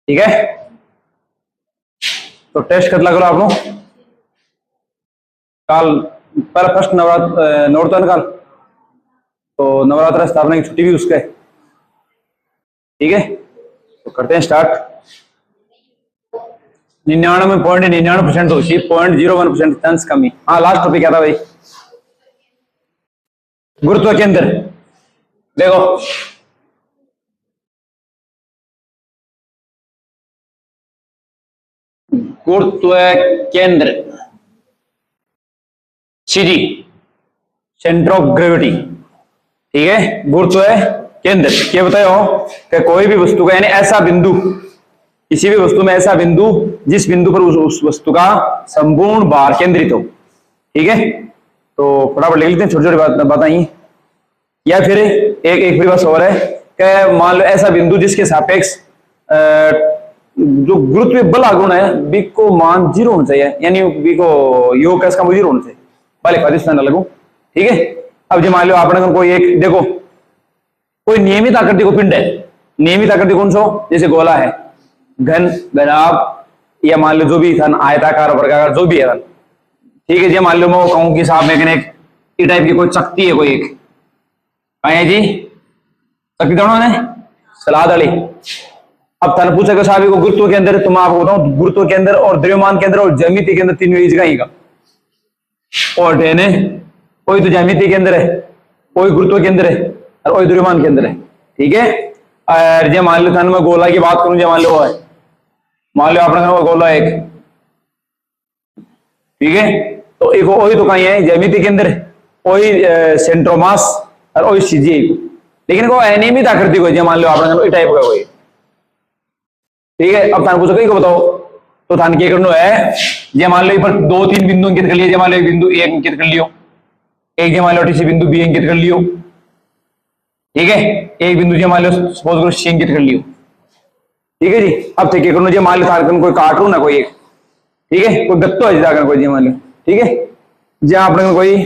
ठीक है, तो टेस्ट कर लग आप लोग काल पर फर्स्ट नवरात्र काल, तो नवरात्र स्थापना की छुट्टी भी उसका है। ठीक है, तो करते हैं स्टार्ट। 99.99% होती है, 0.01% चांस कमी। हाँ, लास्ट टॉपिक क्या था भाई? गुरुत्व केंद्र। देखो गुरुत्व केंद्र, सीजी, सेंटर ऑफ ग्रेविटी। ठीक है, गुरुत्व केंद्र क्या बताओ कि कोई भी वस्तु का, यानी ऐसा बिंदु, किसी भी वस्तु में ऐसा बिंदु जिस बिंदु पर उस वस्तु का संपूर्ण भार केंद्रित हो। ठीक है, तो फटाफट लिख लेते हैं, छोटी छोटी बात बताइए। या फिर एक बात और है कि मान लो ऐसा बिंदु जिसके सापेक्ष जो गुरुत्व बल आगुण है बी को मान 0 होना चाहिए, यानी बी को योग का 0 होना चाहिए, पहले खादिस्तान लगू। ठीक है, अब जो मान लो आपने कोई एक देखो, कोई नियमित आकृति को पिंड है, नियमित आकृति कौन सा, जैसे गोला है, घन, घनाभ, या मान लो जो भी था आयताकार वर्गाकार जो भी है। ठीक है जी, मान लो मैं कहूं कि साहब में एक ई टाइप की कोई शक्ति है, कोई एक है जी शक्ति दोनों ने सलाद अली। अब थाने पूछा कि साहब को गुरुत्व के अंदर, तो मैं आपको बताऊं गुरुत्व के अंदर और द्रव्यमान के अंदर और ज्यामिति के अंदर तीनों एक जगह ही का, और कोई तो ज्यामिति के अंदर है, कोई गुरुत्व के अंदर है और कोई द्रव्यमान के अंदर है। ठीक है, और जो मान लो थाने मैं गोला की बात करूं, जो मान लो है, मान लो आपने गोला एक, ठीक है, तो एक वही तो कहीं है ज्यामिति के अंदर, वही सेंटर ऑफ मास और वही सीजी, लेकिन वो अनियमित आकृति को, मान लो आपने टाइप का कोई। ठीक है, अब थाने पूछो कहीं को बताओ, तो थाने क्या करना है, ये मान लो पर 2-3 बिंदु अंकित कर लिए, मान लो एक बिंदु ए अंकित कर लियो, एक जो मान लो टीसी बिंदु बी अंकित कर लियो। ठीक है, एक बिंदु जो मान लो सपोज करो सी अंकित कर लियो। ठीक है जी, अब ठीक है करना, जो मान लो थाने कोई कार्टून है कोई एक, ठीक है, कोई गत्तो है जाकर कोई, मान लो, ठीक है, जहां आपने कोई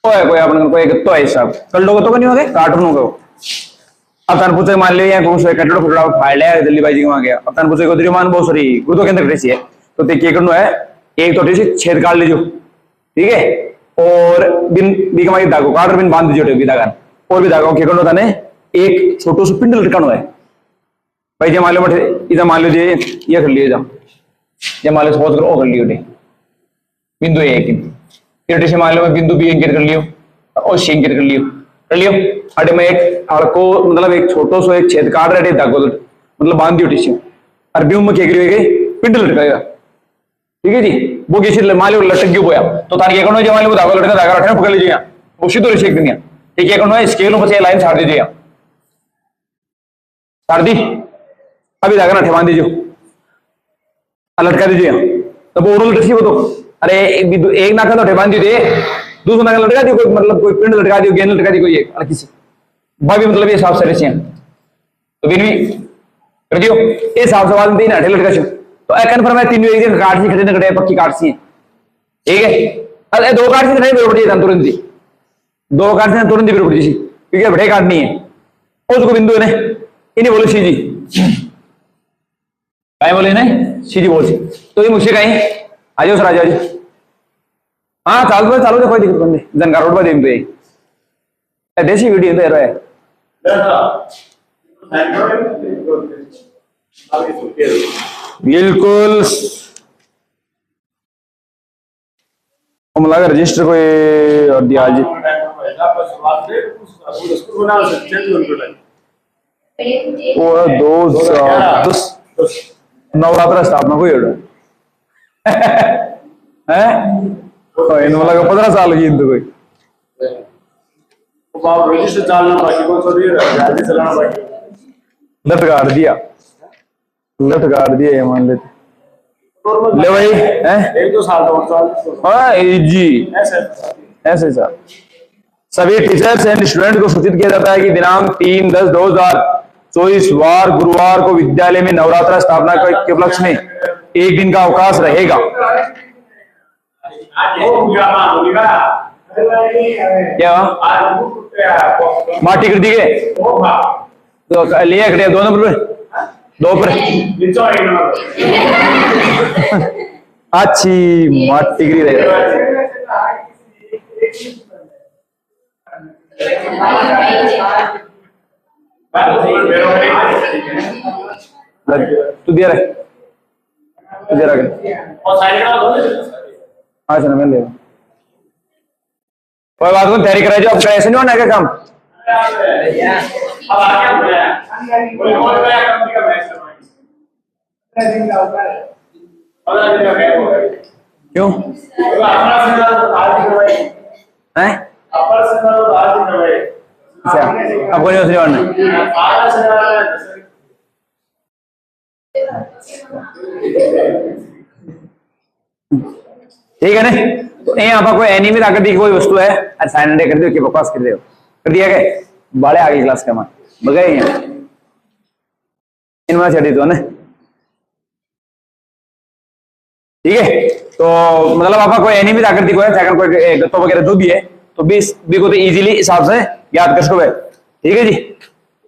कोई आपने कोई गत्तो है हिसाब कर लो, तो नहीं हो गए कार्टून होगा। अब तान पूछे मान लिया कटड़ो फटड़ा फाड़ लिया दिल्ली बाई जी वहां गया, अब तान पूछे द्रव्यमान बहुत सॉरी गुरुत्व केंद्र कैसी है, तो क्या करना है, एक तो से छेद काट लीजिए। ठीक है, और बिन बी कमाई धागो काट बिन बांध दीजिए धागा, और भी धागा क्या करना था ने एक छोटो सा पिंड लटकाना है भाई। जे मान लो इधर मान लीजिए ये कर लियो, जा मान लो सपोज करो कर लियो बिंदु ए फिर से मान लो बिंदु बी अंकित कर लियो और सी अंकित कर लियो। अरे मैं एक हड़को मतलब एक छोटो सो एक छेद काट रहे धागो मतलब बांध दियो टिश्यू, और बीम में क्या करिएगा पिंड लटकाएगा। ठीक है जी, वो किसी मान लो लटक गयो बोया, तो तार क्या करना है, मान लो धागा लटका धागा रखना पकड़ लीजिए, वो सीधो रिशेक देंगे। ठीक है, करना है स्केल में लाइन छाड़ दीजिए, छाड़ दी, अभी धागा ना बांध दीजिए, लटका दीजिए, तब वो उल्टी वो तो अरे एक नाखा तो बांध दीजिए, दूसरा नाखा लटका दियो, कोई मतलब कोई पिंड लटका दियो, गेंद लटका दी कोई एक किसी भाभी, मतलब ये साफ से तो बिन भी कर दियो, ये साफ सवाल तीन अठे लटका छो, तो ए कन्फर्म है तीनों एक जगह काट सी खड़े खड़े पक्की काट सी है। ठीक है, अरे दो काट सी नहीं बरोबर जी तुरंत ही, दो काट से तुरंत ही बरोबर जी, क्योंकि बड़े काटनी है उसको बिंदु ने इन्हें बोले सी जी, काय बोले नहीं सीधी बोल सी, तो ये मुझसे कहीं आ जाओ सर, आ जाओ जी। हाँ चालू चालू कोई दिक्कत नहीं, जानकार रोड पर देख देसी वीडियो दे रहा है। बिल्कुल हम लगा रजिस्टर को और दिया जी, वो 2010 नवरात्र स्थापना को है, इन लगा 15 साल की इंदु कोई रजिस्टर चलाना बाकी को थोड़ी जल्दी चलाना बाकी, लट गाड़ दिया ये मान लेते ले भाई एक दो साल तो हाँ जी ऐसे सर। सभी टीचर्स एंड स्टूडेंट को सूचित किया जाता है कि दिनांक 3/10/2024 वार गुरुवार को विद्यालय में नवरात्र स्थापना के उपलक्ष्य में एक दिन का अवकाश रहेगा। क्या माटी कर दी गए तो लिए खड़े 2 नंबर पे, 2 पर नीचे एक नंबर अच्छी माटी गिरी रहे। तू दे रहा है, तू दे रहा है। और साइड का दो हाँ चलो मैं ले लूं। कोई बात नहीं, तैयारी कराई जो, अब ऐसे नहीं होना क्या काम। अब आगे हो गया कोई और गया कंपनी का मैच करवाएंगे क्यों अपना से आज करवाएंगे हैं? अपर से आज करवाएंगे अच्छा अब कोई दूसरी और नहीं। आधा से ठीक है ना, तो यहाँ पर कोई एनिमी आकृति की कोई वस्तु है, असाइनमेंट कर दो कि बकवास कर दो, कर दिया गया बड़े आगे क्लास के मान बगैर यहाँ इनमें चढ़ी तो ना। ठीक है, तो मतलब आपका कोई एनिमी आकृति को है, चाहे कोई गत्तो वगैरह जो भी है, तो बी को तो इजीली हिसाब से याद कर सको। ठीक है जी,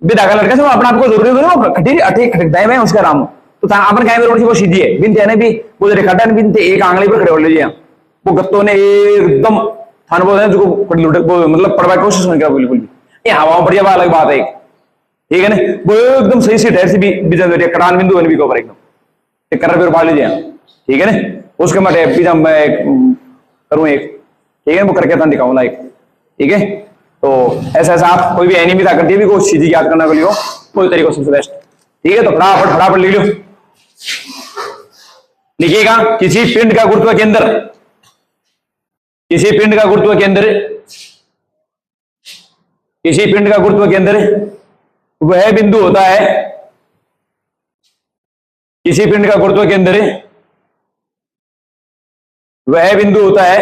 बी दाखा लड़का से अपने आप को जरूरी करो खटी अठी खटकदाई में उसका राम तो अपन काय में रोड से वो सीधी है बिन तेने भी वो रेखाटन बिन ते एक आंगली पर खड़े हो लीजिए। वो गत्तो ने एकदम थान बोल रहे जो मतलब पढ़वा कोशिश नहीं करा बिल्कुल भी, ये हवा बढ़िया बात अलग बात है। ठीक है ना, वो एकदम सही से ढेर से भी कटान बिंदु भी को एकदम कर फिर पा लीजिए। ठीक है ना, उसके मटे पिज्जा मैं करूँ एक, ठीक है वो करके था दिखाऊंगा एक। ठीक है, तो ऐसा ऐसा आप कोई भी एनिमी आकृति भी कोई चीज याद करने के लिए हो कोई तरीका सबसे बेस्ट। ठीक है, तो फटाफट लिख लो। लिखिएगा किसी पिंड का गुरुत्व केंद्र, किसी पिंड का गुरुत्व केंद्र, किसी पिंड का गुरुत्व केंद्र वह बिंदु होता है, किसी पिंड का गुरुत्व केंद्र वह बिंदु होता है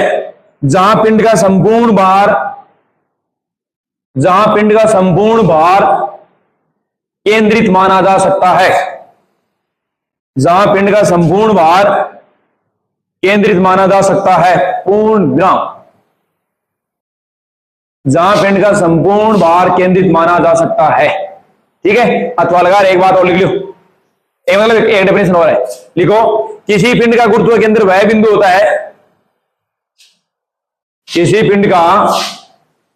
जहां पिंड का संपूर्ण भार, जहां पिंड का संपूर्ण भार केंद्रित माना जा सकता है, जहां पिंड का संपूर्ण भार केंद्रित माना जा सकता है, पूर्ण विराम, जहां पिंड का संपूर्ण भार केंद्रित माना जा सकता है। ठीक है, अथवा लगा एक बात और लिख लो, एक मतलब एक डेफिनेशन और है, लिखो किसी पिंड का गुरुत्व केंद्र वह बिंदु होता है, किसी पिंड का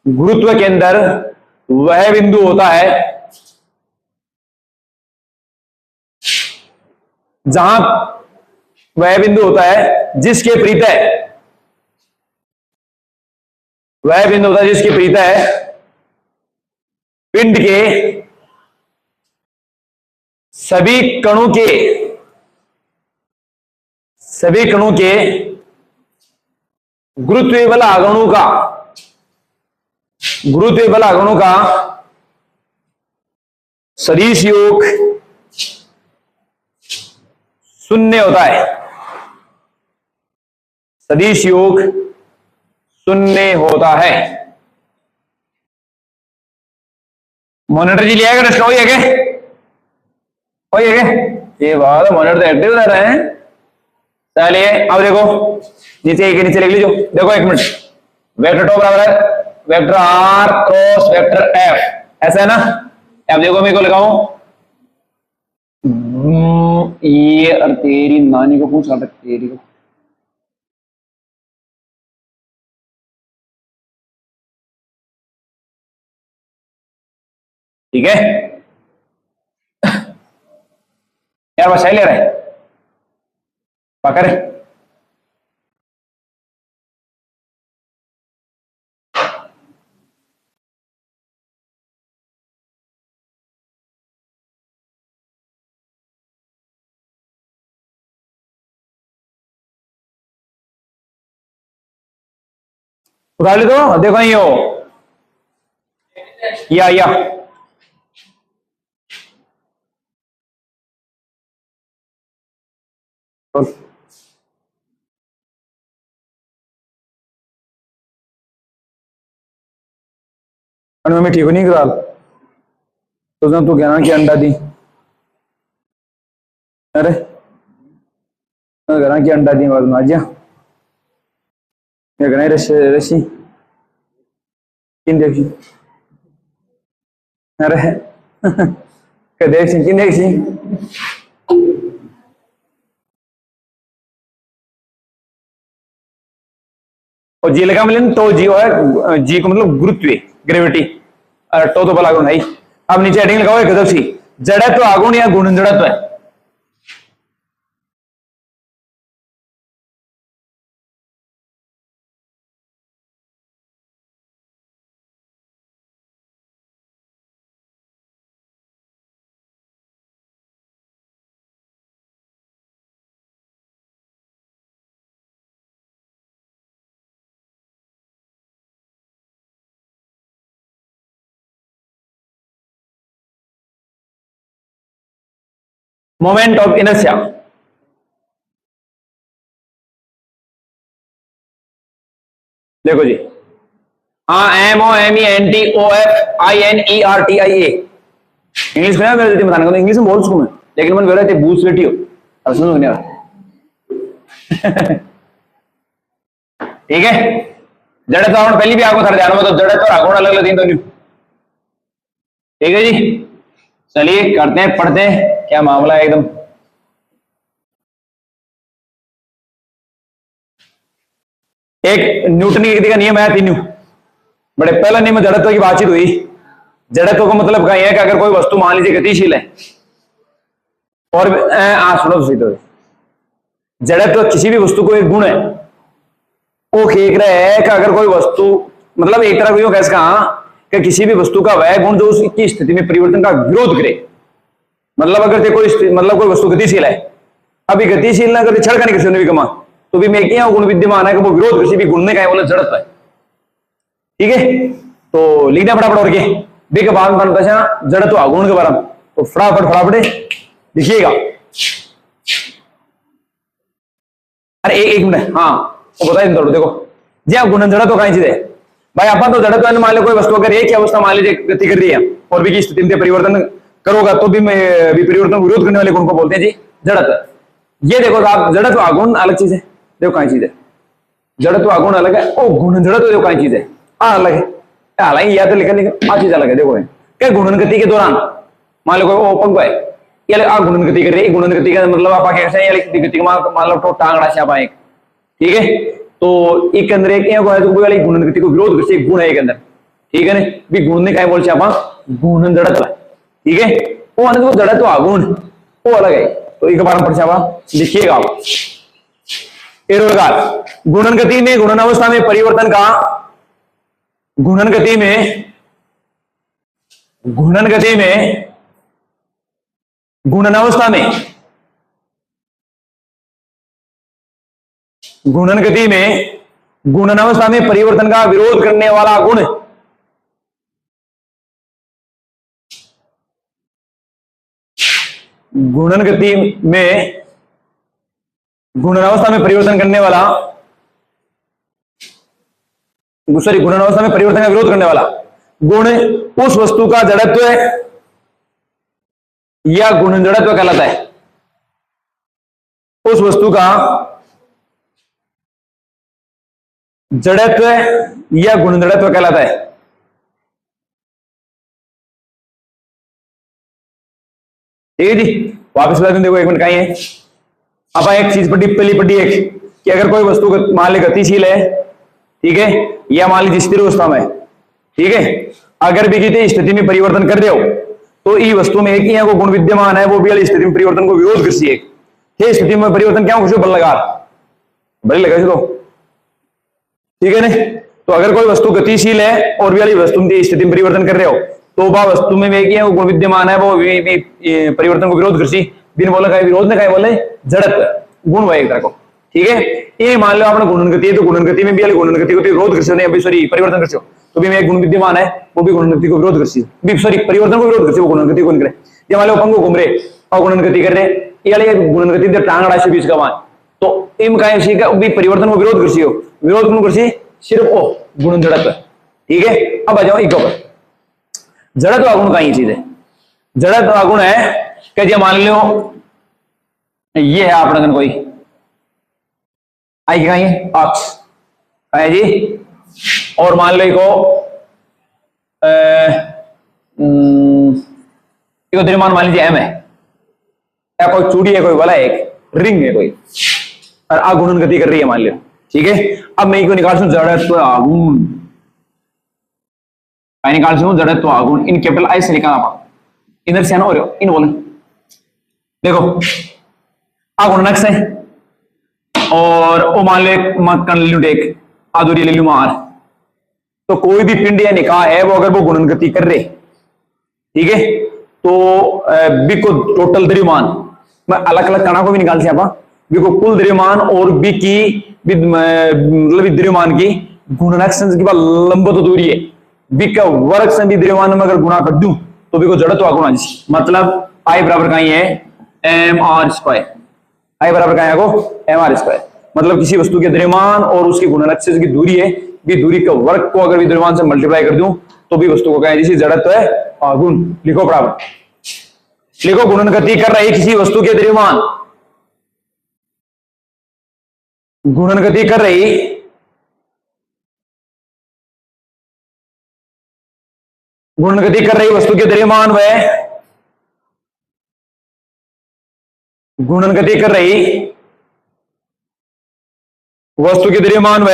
गुरुत्व केंद्र वह बिंदु होता है जहां वह बिंदु होता है जिसके प्रीतः, वह बिंदु होता है जिसके प्रीतः पिंड के सभी कणों के, सभी कणों के गुरुत्व बल आगमनों का, गुरुत्व बल आगमनों का सदिश योग शून्य होता है, सदिश योग शून्य होता है। मॉनिटर जी लिया गया हो क्या, हो क्या ये बात मॉनिटर तो एक्टिव रह रहे हैं। चलिए अब देखो नीचे एक नीचे लिख लीजिए, देखो एक मिनट, वेक्टर टॉप बराबर है vector r cross vector F, ऐसा है ना। अब देखो मैं को लगाऊं ये और तेरी नानी को पूछ रहा था, तेरी को ठीक है यार बस ले रहा है पकड़ उठा ले, तो देखो ये हो या मम्मी ठीक नहीं करा तो तू कहना कि अंडा दी, अरे कहना कि अंडा दी बाद में आजा कहना रशी रशी किन देखी अरे के देख सी कि देख सी और जी लगा मिलन तो जी है जी को मतलब गुरुत्व ग्रेविटी और तो भला गुण है। अब नीचे हेडिंग लगाओ गजब सी जड़त्व आगुण या गुण जड़त्व है। मोमेंट ऑफ इनर्शिया देखो जी हाँ MOMENTOFINERTIA इंग्लिश में मेरे देती बताने को इंग्लिश में बोल सकूं मैं लेकिन मन बोल रहे थे बूस्ट बेटी हो अब समझ नहीं आ रहा ठीक है। जड़त्व आगुण पहली भी आपको थोड़ा ध्यान में तो जड़त्व और आगुण अलग अलग दिन तो नहीं ठीक है जी। चलिए करते हैं पढ़ते हैं क्या मामला है एकदम। एक न्यूटन की गति का नियम है तीनों बड़े पहला नियम जड़त्व की बातचीत हुई। जड़त्व का मतलब क्या है कि अगर कोई वस्तु मान लीजिए गतिशील है और सुनो सही तो जड़त्व किसी भी वस्तु को एक गुण है वो खेक रहा है कि अगर कोई वस्तु मतलब एक तरह को कैसे कहा कि किसी भी वस्तु का वह गुण जो उसकी स्थिति में परिवर्तन का विरोध करे। मतलब अगर कोई मतलब कोई वस्तु गतिशील है अभी गतिशील ना अगर छड़का नहीं किसी ने भी कमा तो भी मैं क्या गुण विद्यमान है कि वो विरोध किसी भी गुण में क्या बोले जड़त्व है। ठीक है तो लिखना फटाफट और के बी के बाद में बताया जड़त्व आगुण के बारे में तो फटाफट लिखिएगा। अरे एक मिनट हाँ वो बताइए थोड़ा देखो जी आप गुण जड़त्व कहीं चीज है भाई अपन तो जड़त्व मान लो कोई वस्तु अगर एक ही अवस्था मान लीजिए गति कर रही है और भी की स्थिति में परिवर्तन करोगा तो भी परिवर्तन विरोध करने वाले गुण को बोलते हैं जी जड़त्व। ये देखो आप जड़त्व आगुण अलग चीज है देखो कहीं चीज है जड़त्व आगुण अलग है ओ गुण जड़त्व देखो कहीं चीज है अलग है हालांकि या तो लिखा चीज अलग है देखो क्या गुणन गति के दौरान मान लो कोई ओपन को है या गुणन गति कर रही है गुणन गति का मतलब आप कैसे गति मान लो टांगड़ा से आप एक ठीक है तो एक अंदर एक वाली गुणन गति को विरोध करते गुण है एक अंदर ठीक है ना भी गुण ने क्या बोल से आप गुणन जड़त्व ठीक है वो आने जड़त्व आगुण वो अलग है तो एक बार पढ़ लिखिएगा आप गुणन गति में गुणन अवस्था में परिवर्तन का गुणन गति में गुणन अवस्था में गुणन गति में गुणन अवस्था में परिवर्तन का विरोध करने वाला गुण गुणन गति में गुणन अवस्था में परिवर्तन करने वाला सॉरी गुणन अवस्था में परिवर्तन का विरोध करने वाला गुण उस वस्तु का जड़त्व या गुणन जड़त्व कहलाता है। उस वस्तु का जड़त्व या गुण जड़त्व कहलाता है। ठीक है जी वापस बता दें देखो एक मिनट कहीं है अब एक चीज पढ़ी एक कि अगर कोई वस्तु मान ली गतिशील है ठीक है या मान लीजिए स्थिर अवस्था में ठीक है अगर भी किसी स्थिति में परिवर्तन कर रहे हो तो इस वस्तु में एक ही को गुण विद्यमान है वो भी वाली स्थिति में परिवर्तन को विरोध करती है स्थिति में परिवर्तन क्या कुछ बल लगा तो ठीक है ना तो अगर कोई वस्तु गतिशील है और भी वाली वस्तु में स्थिति में परिवर्तन कर रहे हो तो वह वस्तु में एक ही गुण विद्यमान है वो परिवर्तन को विरोध करती बिन बोले का विरोध ने कहा बोले जड़त्व गुण एक तरह को ठीक है। ये मान लो आपने गुणन गति है तो गुणन गति में भी गुणन गति को विरोध कर सॉरी परिवर्तन कर तो भी में एक गुण विद्यमान है वो भी गुणन गति को विरोध कर सॉरी परिवर्तन को विरोध कर वो गुणन गति को निकले ये मान लो अपन को घूम रहे और गुणन गति कर रहे ये गुणन गति टांगड़ा से बीच का मान तो इम का भी परिवर्तन को विरोध कर विरोध गुण कर सिर्फ ओ गुण जड़त्व ठीक है। अब आ जाओ एक जड़त्व आगुण का ही चीज है जड़त्व आगुण है कि मान लो ये है आपने कोई आई कहीं अक्ष है जी और मान लो को देखो द्रव्यमान मान लीजिए m है, या कोई चूड़ी है, कोई वाला है, एक रिंग है कोई, और आघूर्ण गति कर रही है मान लियो, ठीक है। अब मैं इसको निकाल सकूं जड़त्व आघूर्ण, मैं निकाल सकूं जड़त्व आघूर्ण इन कैपिटल आई से निकालना पा इधर से ना हो रहे हो इन बोले। देखो आघूर्ण x है और वो मान ले कर ले एक आधुरी ले लू मार, तो कोई भी पिंड या निकाय है वो अगर वो गुणन गति कर रहे, ठीक है, तो बी को टोटल द्रव्यमान मैं अलग अलग कणा को भी निकाल से बी को कुल द्रव्यमान और बी की मतलब द्रव्यमान की गुणनक से की लंबवत दूरी है, बी का वर्ग से भी द्रव्यमान में अगर गुणा कर दूं तो बी को जड़त्व आघूर्ण, मतलब आई बराबर का ही है एम आर स्क्वायर, आई बराबर का है को एम आर स्क्वायर, मतलब किसी वस्तु के द्रव्यमान और उसकी गुणनक से की दूरी है, भी दूरी का वर्ग को अगर भी द्रव्यमान से मल्टीप्लाई कर दूं तो भी वस्तु को कहें जिसे जड़त्व है आघूर्ण। लिखो बराबर, लिखो गुणन गति कर रही किसी वस्तु के द्रव्यमान, गुणन गति कर रही गुणन गति कर रही वस्तु के द्रव्यमान व गुणन गति कर रही वस्तु के द्रव्यमान व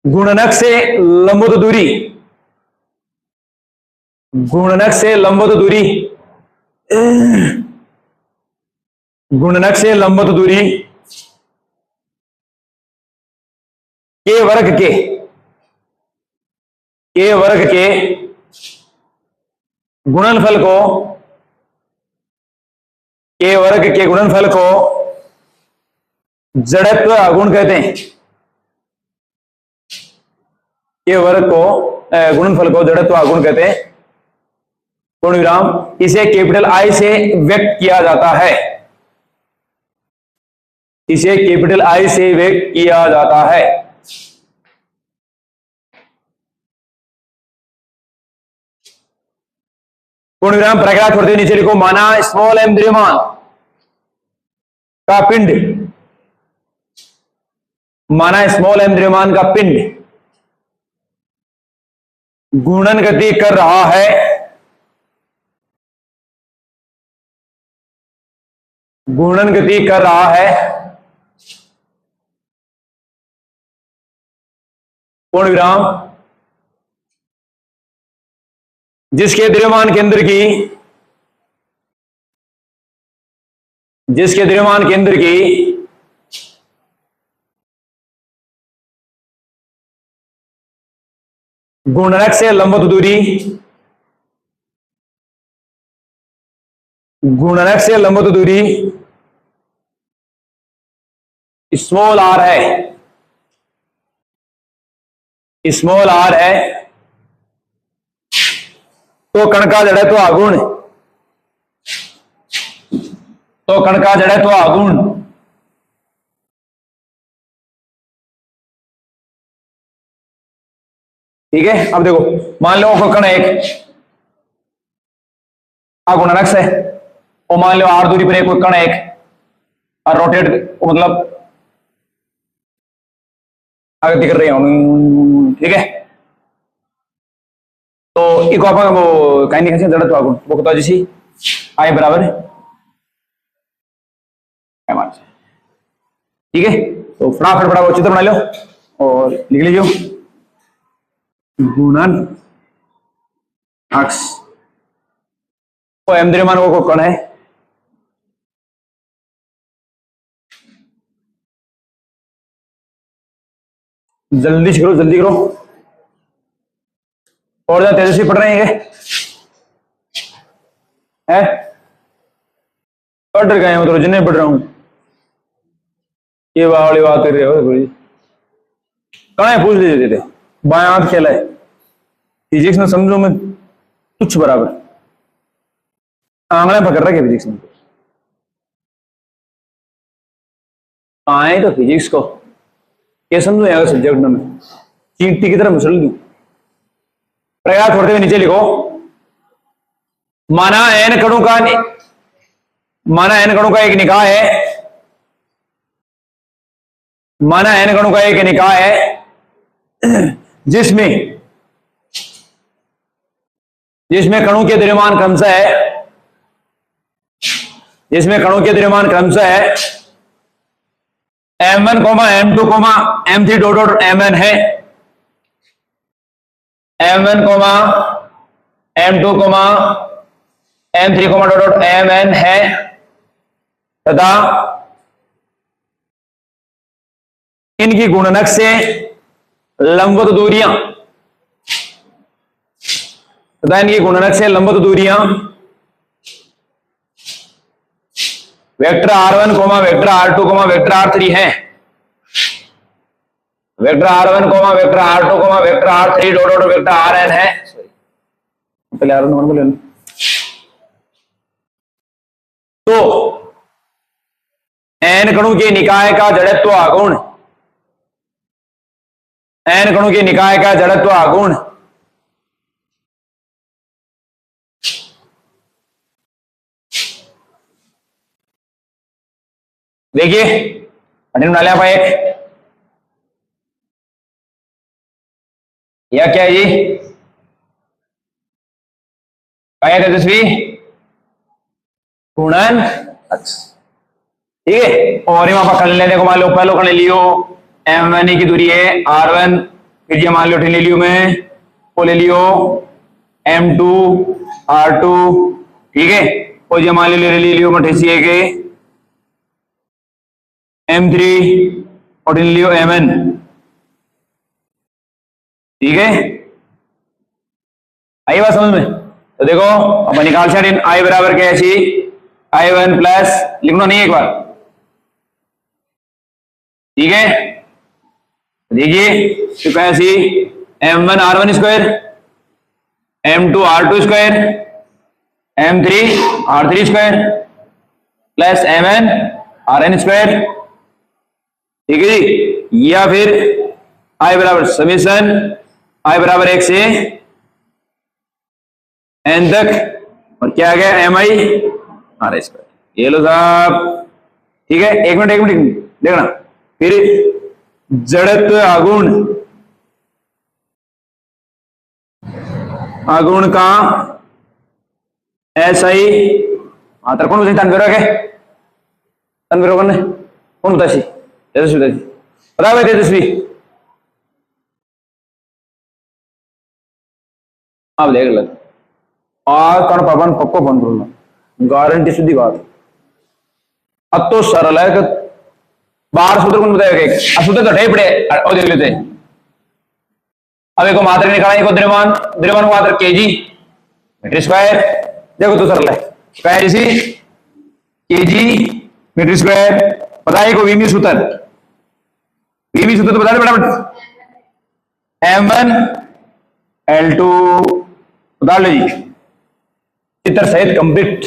गुणनक से लंबवत दूरी, गुणनक से लंबवत दूरी, गुणनक से लंबवत दूरी के वर्ग के गुणनफल को, के वर्ग के गुणनफल को जड़त्व आघूर्ण कहते हैं, के वर्ग को गुणनफल को जड़त्व आघूर्ण कहते हैं, पूर्ण विराम। इसे कैपिटल आई से व्यक्त किया जाता है, इसे कैपिटल आई से व्यक्त किया जाता है। पूर्ण विराम प्रकार छोड़ते नीचे लिखो, माना स्मॉल एम द्रव्यमान का पिंड, माना स्मॉल एम द्रव्यमान का पिंड गुणन गति कर रहा है, गुणन गति कर रहा है, पूर्ण विराम, जिसके द्रव्यमान केंद्र की, जिसके द्रव्यमान केंद्र की गुणनक से लंबवत दूरी, गुणनक से लंबवत दूरी स्मॉल आर है, स्मॉल आर है, तो कण का जड़त्व आघूर्ण, तो कण का जड़त्व आघूर्ण ठीक है। अब देखो मान लो कण एक गुणनक है और मान लो आर दूरी पर एक कोई कण एक और रोटेट मतलब आगे कर रही हूं, ठीक है। तो एक अपन वो कहीं नहीं जड़त्व आघूर्ण वो कहता जैसी आई बराबर ठीक है। तो फटाफट फटाफट चित्र बना लो और लिख लीजिए गुणन अक्ष, तो एम द्रव्यमान वो कण है, जल्दी से करो जल्दी करो और ज्यादा तेजस्वी पढ़ रहे हैं है? पढ़ गए हो तो जिन्हें पढ़ रहा हूं ये वाली बात कर रहे हो कहाँ है पूछ लीजिए थे बाएं हाथ खेला है फिजिक्स में समझो मैं तुच्छ बराबर आंगड़ा पकड़ रखे फिजिक्स में आए तो फिजिक्स को ये समझो यार सब्जेक्ट में चींटी की तरह मसल दू। प्रयास छोड़ते हुए नीचे लिखो माना एन कणों का, माना एन कणों का एक निकाय है, माना एन कणों का एक निकाय है जिसमें जिसमें कणों के द्रव्यमान क्रमशः है, जिसमें कणों के द्रव्यमान क्रमशः है m1, m2, m3 dot dot mn है, m1, m2, m3 dot dot mn है, तथा इनकी गुणनक से लंबवत दूरियां, तथा इनकी गुणनक से लंबवत दूरियां vector r1, vector r2, vector r3 हैं। Vector r1, vector r2, vector r3 dot dot vector rn है। पहले r1 बोले ना। तो n कणों के निकाय का जड़त्व आघूर्ण, n कणों के निकाय का जड़त्व आघूर्ण देखिए बना लिया भाई एक, या क्या है जी, क्या है तेजस्वी, गुणन। अच्छा ठीक है, और वहां पर कर लेने को मान लो, पहले कर लियो m1 की दूरी है r1, फिर ये मान लो ले लियो मैं, वो ले लियो m2 r2, ठीक है, और ये मान लो ले लियो मैं ठेसी के m3 और ले लियो mn, ठीक है, आई बात समझ में। तो देखो अपन निकाल सकते हैं i बराबर क्या है, i1 प्लस लिखना नहीं एक बार, ठीक है, देखिए तो कैसी m1 r1 square, m2 r2 square, m3 r3 square plus mn rn square, ठीक है जी, या फिर i बराबर समीशन i बराबर 1 से n तक, और क्या आ गया mi r स्क्वायर, ये लो साहब, ठीक है। एक मिनट देखना, फिर जड़त्व आघूर्ण का ऐसा ही मात्र कौन तनवीर के तनवीर कौन बतासी तेजस्वी बता भाई तेजस्वी, आप देख लो आज कौन पापन पक्को फोन करूंगा, गारंटी सीधी बात। अब तो सरल है कि बाहर सूत्र कौन बताएगा, सूत्र तो ढे पड़े और देख लेते हैं। अब एक मात्रा निकाला, एक द्रव्यमान, द्रव्यमान को मात्रा केजी मीटर स्क्वायर, देखो तो सरल है, स्क्वायर इसी केजी मीटर स्क्वायर, बताइए को वीमी सूत्र, वीमी सूत्र तो बता दे फटाफट, m1 l2 बता लो जी, चित्र सहित कंप्लीट।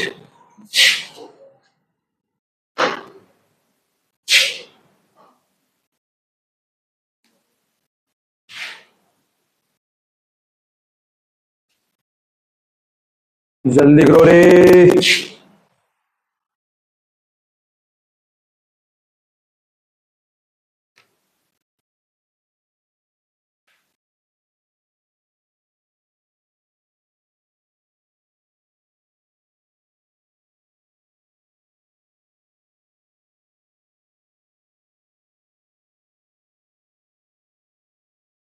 जल्दी करो रे,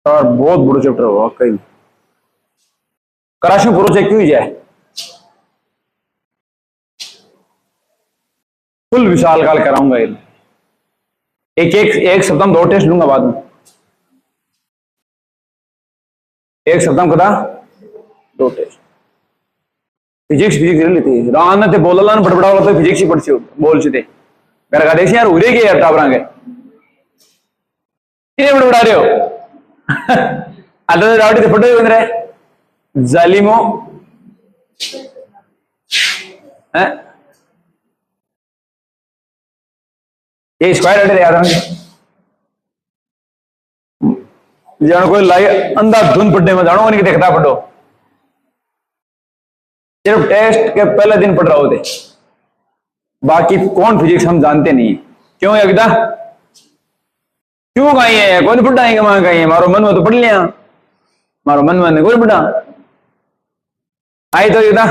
और बहुत बुरा चैप्टर हुआ कहीं कराशी पूरा चेक क्यों जाए, फुल विशाल काल कराऊंगा ये, एक सप्ताह में 2 टेस्ट लूंगा बाद में, एक सप्ताह में कदा 2 टेस्ट, फिजिक्स लेती है रान ते बोलला ना बड़बड़ा वाला तो फिजिक्स ही पढ़सी बोल थे मेरा का देखिए यार उड़े के यार टाबरांगे किने बड़बड़ा रहे हो अल्लाह रावटी ते फटो बंद रहे जालिमो हैं, ये स्क्वायर हटे याद रखेंगे जानो कोई लाई अंधा धुन पढ़ने में जानो नहीं देखता पढ़ो, सिर्फ टेस्ट के पहले दिन पढ़ रहे होते, बाकी कौन फिजिक्स हम जानते नहीं, क्यों एकदा क्यों कहीं है कौन पढ़ाएंगे वहां कहीं, मारो मन में तो पढ़ लिया, मारो मन में कोई पढ़ा, आई तो युद्धा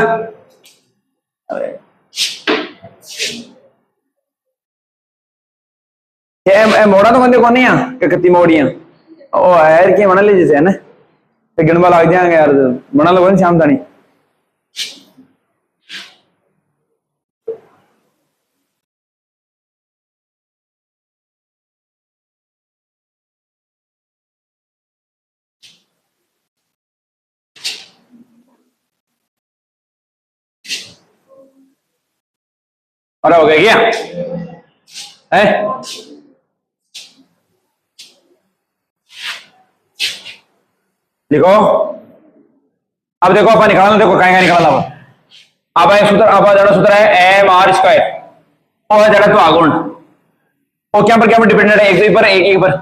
मोड़ा तो बंदे को नहीं है कत्ती मोड़ियां ओ यार की मना लीजिए है ना तो गिनवा लग जाएंगे यार मना लो शाम तानी और हो गया क्या है लिखो अब देखो अपन निकालना देखो कहीं निकालना अब सूत्र अब जड़ा सूत्र है एम आर स्क्वायर और जड़ा तो आगुण और क्या पर डिपेंडेंट है एक पर एक पर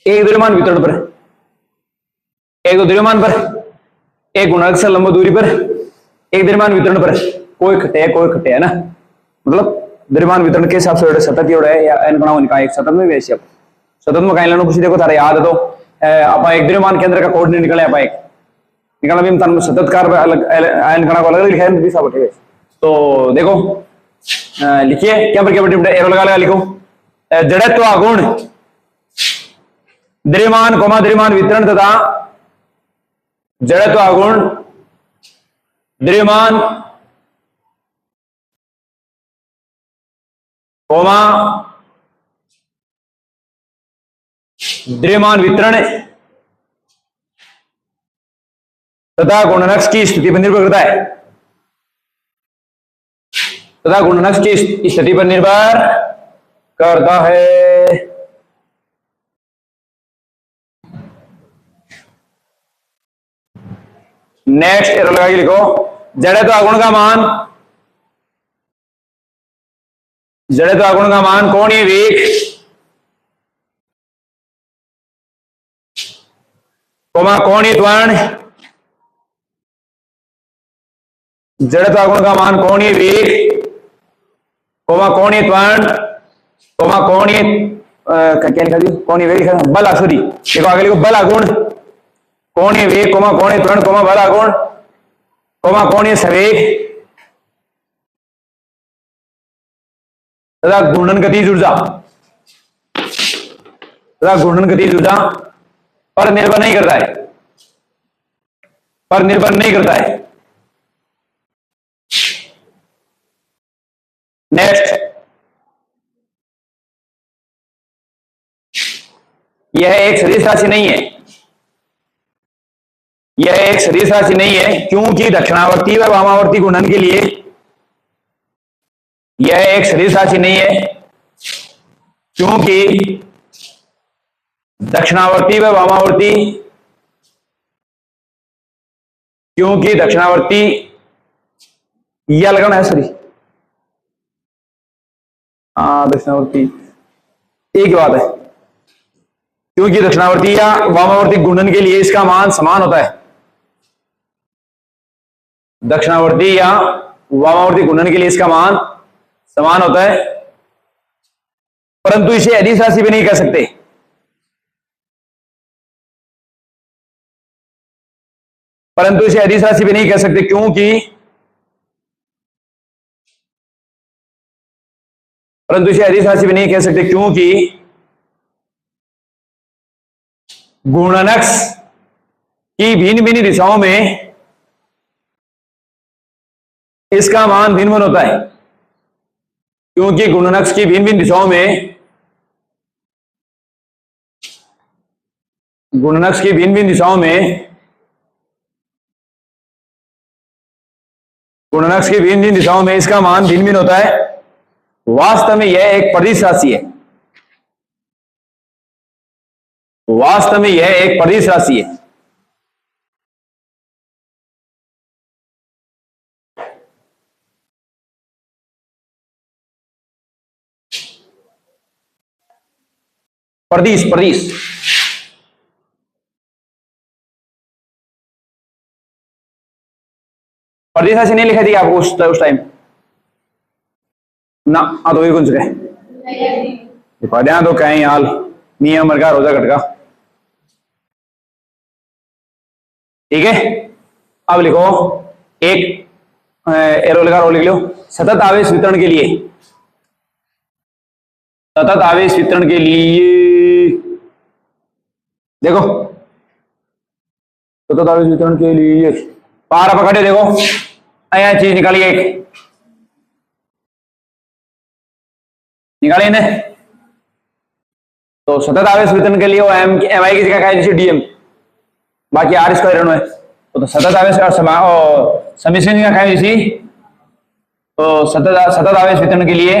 एक द्रव्यमान वितरण पर एक द्रव्यमान पर एक गुणक से लंब दूरी पर एक द्रव्यमान वितरण पर कोई खटे है ना मतलब द्रव्यमान वितरण के हिसाब से सतत ही है या एन गणा उनका एक सतत में वैसे सतत में कहीं लेना कुछ देखो तारा याद है तो आप एक द्रव्यमान केंद्र का कोऑर्डिनेट निकले आप एक निकला भी हम सतत कार अलग एन गणा को अलग लिखा है सब ठीक है तो देखो लिखिए क्या पर एरो लगा लिखो जड़त्व आगुण द्रव्यमान कोमा द्रव्यमान वितरण तथा जड़त्व आगुण द्रव्यमान कोमा द्रव्यमान वितरण तथा गुणनक्ष की स्थिति पर निर्भर करता है तथा गुणनक्ष की स्थिति पर निर्भर करता है नेक्स्ट एरो लगा के लिखो जड़त्व आगुण का मान जड़त्व आगुण का मान कोणीय वेग कोमा कोणीय त्वरण जड़त्व आगुण का मान कोणीय वेग कोमा कोणीय त्वरण कोमा कोणीय क्या लिखा दिया कोणीय वेग लिखा बल सॉरी देखो आगे लिखो बल आगुण कोणीय वेग कोमा कोणीय त्वरण कोमा बल आगुण कोमा कोणीय संवेग तथा घूर्णन गतिज ऊर्जा तथा घूर्णन गतिज ऊर्जा पर निर्भर नहीं करता है पर निर्भर नहीं करता है नेक्स्ट यह एक सदिश राशि नहीं है यह एक सदिश राशि नहीं है क्योंकि दक्षिणावर्ती व वामावर्ती घूर्णन के लिए यह एक सदिश राशि नहीं है क्योंकि दक्षिणावर्ती व वामावर्ती यह लगाना है सॉरी दक्षिणावर्ती एक बात है क्योंकि दक्षिणावर्ती या वामावर्ती घूर्णन के लिए इसका मान समान होता है दक्षिणावर्ती या वामावर्ती घूर्णन के लिए इसका मान समान होता है परंतु इसे अदिश राशि भी नहीं कह सकते परंतु इसे अदिश राशि भी नहीं कह सकते क्योंकि परंतु इसे अदिश राशि भी नहीं कह सकते क्योंकि गुणनक्ष की भिन्न भिन्न दिशाओं में इसका मान भिन्न भिन्न होता है क्योंकि गुणनक्ष की भिन्न भिन्न दिशाओं में गुणनक्ष की भिन्न भिन्न दिशाओं में गुणनक्ष की भिन्न भिन्न दिशाओं में इसका मान भिन्न भिन्न होता है वास्तव में यह एक परिस राशि है वास्तव में यह एक परिस राशि है प्रदिश प्रदिश प्रदिश राशि नहीं लिखा थी आपको उस टाइम ना हाँ तो कौन से पढ़ा तो कहीं हाल नियम मरका रोजा कटका ठीक है अब लिखो एक एरो लगा, लिख लो। सतत आवेश वितरण के लिए, सतत आवेश वितरण के लिए देखो, सतत आवेश वितरण के लिए पारा पकड़े, देखो यहाँ चीज निकालिए, एक निकालिए ने। तो सतत आवेश वितरण के लिए वो एम आई की जगह का जैसे डीएम, बाकी आर स्क्वायर है। तो सतत आवेश का समीकरण का है इसी। तो सतत आवेश वितरण के लिए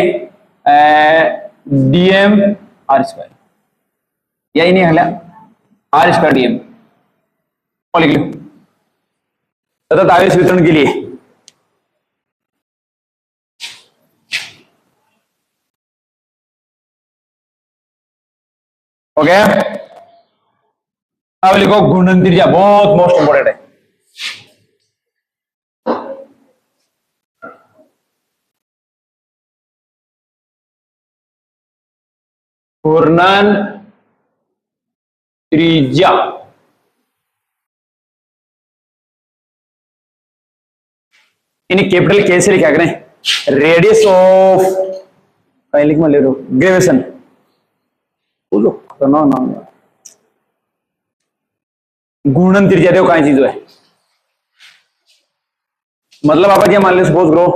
डीएम आर स्क्वायर, यही नहीं हला, आर स्क्वायर डीएम लिख लो सतत आवेश वितरण के लिए। ओके, अब लिखो घूर्णन त्रिज्या, बहुत मोस्ट इंपोर्टेंट है। घूर्णन त्रिज्या इन्हें कैपिटल के से लिखा करें, रेडियस ऑफ लिख में ले लो ग्रेविएशन, बोलो करना नाम घूर्णन त्रिज्या देखो कहीं चीज है। मतलब आप ये मान लो, सपोज करो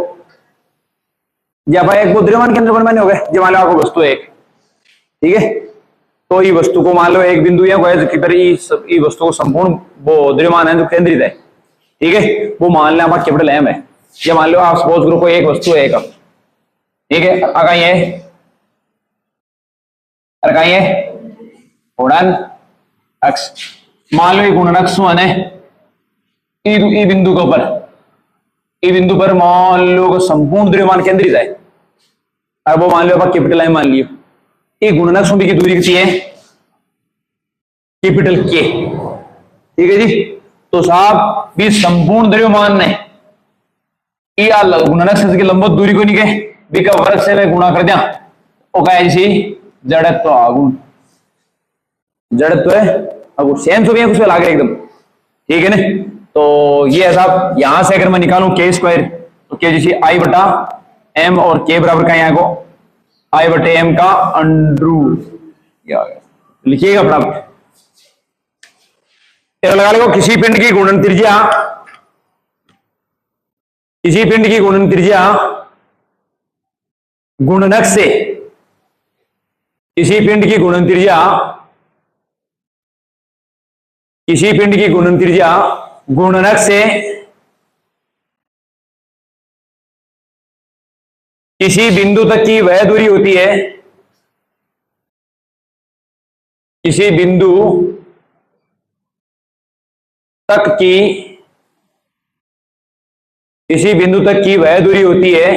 जब एक द्रव्यमान केंद्र पर मैंने हो गए, जो मान लो आपको वस्तु एक, ठीक है, तो ये वस्तु को मान लो एक बिंदु या ये वस्तु को संपूर्ण वो द्रव्यमान है जो केंद्रित है, ठीक है, वो मान लें हमारा कैपिटल एम है। या मान लो आप सपोज करो कोई एक वस्तु है, एक, ठीक है, अकाई है, अकाई है गुणन अक्ष, मान लो ये गुणन अक्ष है ई बिंदु के ऊपर, ई बिंदु पर मान लो संपूर्ण द्रव्यमान केंद्रित है। अब वो मान लो आप कैपिटल एम मान लियो, ये गुणन अक्ष की दूरी कितनी है, कैपिटल के, ठीक है जी। तो साहब भी संपूर्ण द्रव्यमान ने गुणन अक्ष की लंबवत दूरी को नहीं कहे, बी का वर्ग से मैं गुणा कर दिया, वो कहे ऐसी जड़त्व आगुण, जड़त्व है अब सेम भी है कुछ लागे एकदम, ठीक है ना। तो ये है साहब, यहां से अगर मैं निकालूं के स्क्वायर, तो के जैसे आई बटा एम, और के बराबर का यहाँ को आई बटे एम का अंडर, लिखिएगा फटाफट, लगा लो। किसी पिंड की घूर्णन त्रिज्या, किसी पिंड की घूर्णन त्रिज्या गुणनक से, किसी पिंड की घूर्णन त्रिज्या, किसी पिंड की घूर्णन त्रिज्या गुणनक से किसी बिंदु तक की वह दूरी होती है, किसी बिंदु तक की, किसी बिंदु तक की वह दूरी होती है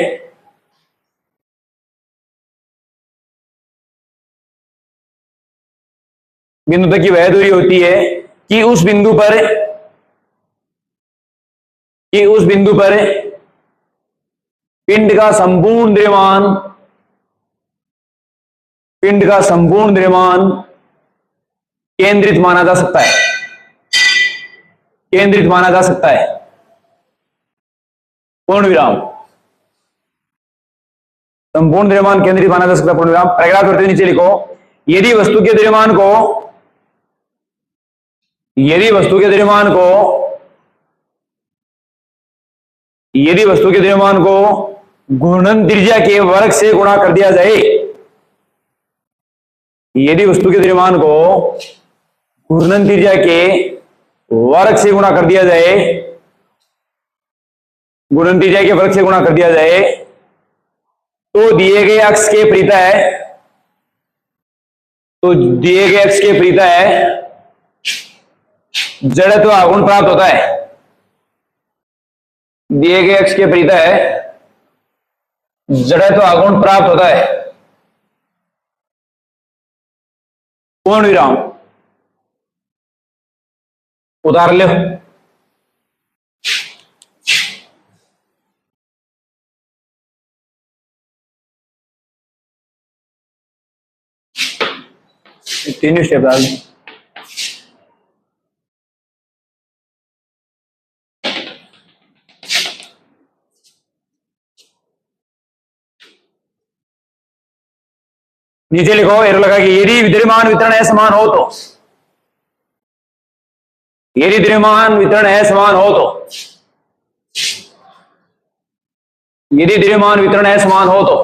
बिंदु तक की वह दूरी होती है कि उस बिंदु पर, कि उस बिंदु पर पिंड का संपूर्ण द्रव्यमान, पिंड का संपूर्ण द्रव्यमान केंद्रित माना जा सकता है, केंद्रित माना जा सकता है, पूर्ण विराम, संपूर्ण द्रव्यमान केंद्रित माना जा सकता है, पूर्ण विराम। पैराग्राफ करते नीचे लिखो, यदि वस्तु के द्रव्यमान को, यदि वस्तु के द्रव्यमान को, यदि वस्तु के द्रव्यमान को घूर्णन त्रिज्या के वर्ग से गुणा कर दिया जाए, यदि वस्तु के द्रव्यमान को घूर्णन त्रिज्या के वर्ग से गुणा कर दिया जाए, गुणन त्रिज्या के वर्ग से गुणा कर दिया जाए, तो दिए गए अक्ष के परितः, तो दिए गए अक्ष के परितः जड़त्व आघूर्ण प्राप्त होता है, दिए गए अक्ष के परितः जड़त्व आघूर्ण प्राप्त होता है, पूर्ण विराम। उतार लो, तीन स्टेप डाल, नीचे लिखो एरो लगा कि यदि द्रव्यमान वितरण असमान हो तो, यदि द्रव्यमान वितरण असमान हो तो, यदि द्रव्यमान वितरण असमान हो तो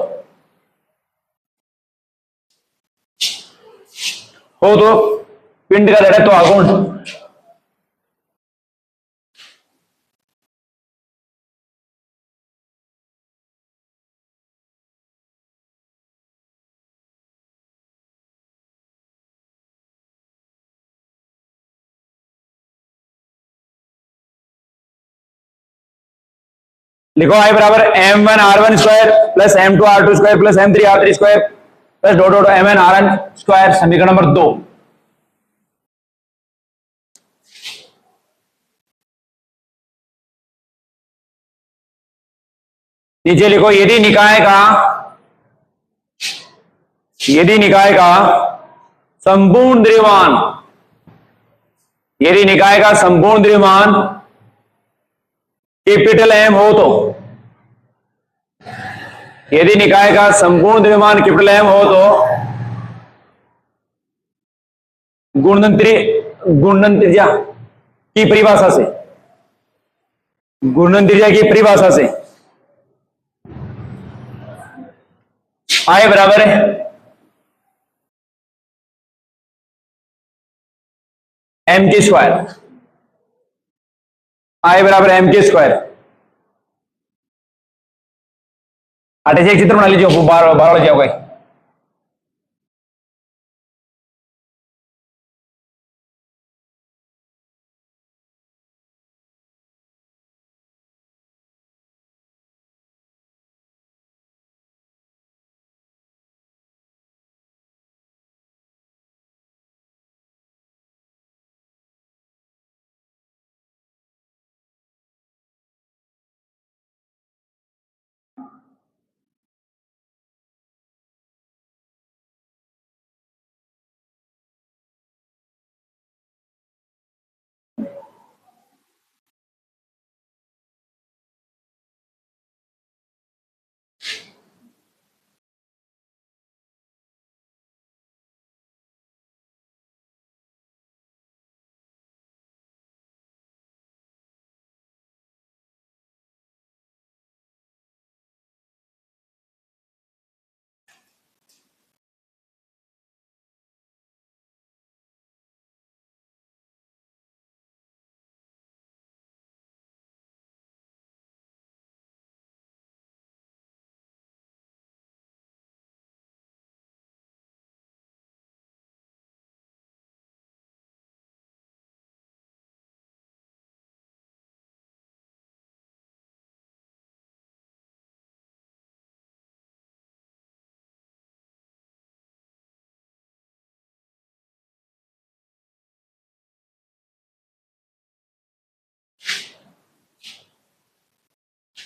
पिंड का जड़त्व आघूर्ण लिखो आई बराबर m1r1 square plus m2r2 square plus m3r3 square plus dot dot mn square, समीकरण नंबर 2। नीचे लिखो यदि निकाय का संपूर्ण द्रव्यमान, यदि निकाय का संपूर्ण द्रव्यमान कैपिटल एम हो तो, यदि निकाय का संपूर्ण द्रव्यमान कैपिटल एम हो तो गुणन त्रिज्या की परिभाषा से, गुणन त्रिज्या की परिभाषा से आई बराबर है एम के स्क्वायर, आई बराबर एम के स्क्वायर। आटे से एक चित्र बना लीजिए, बार बार जाओगे।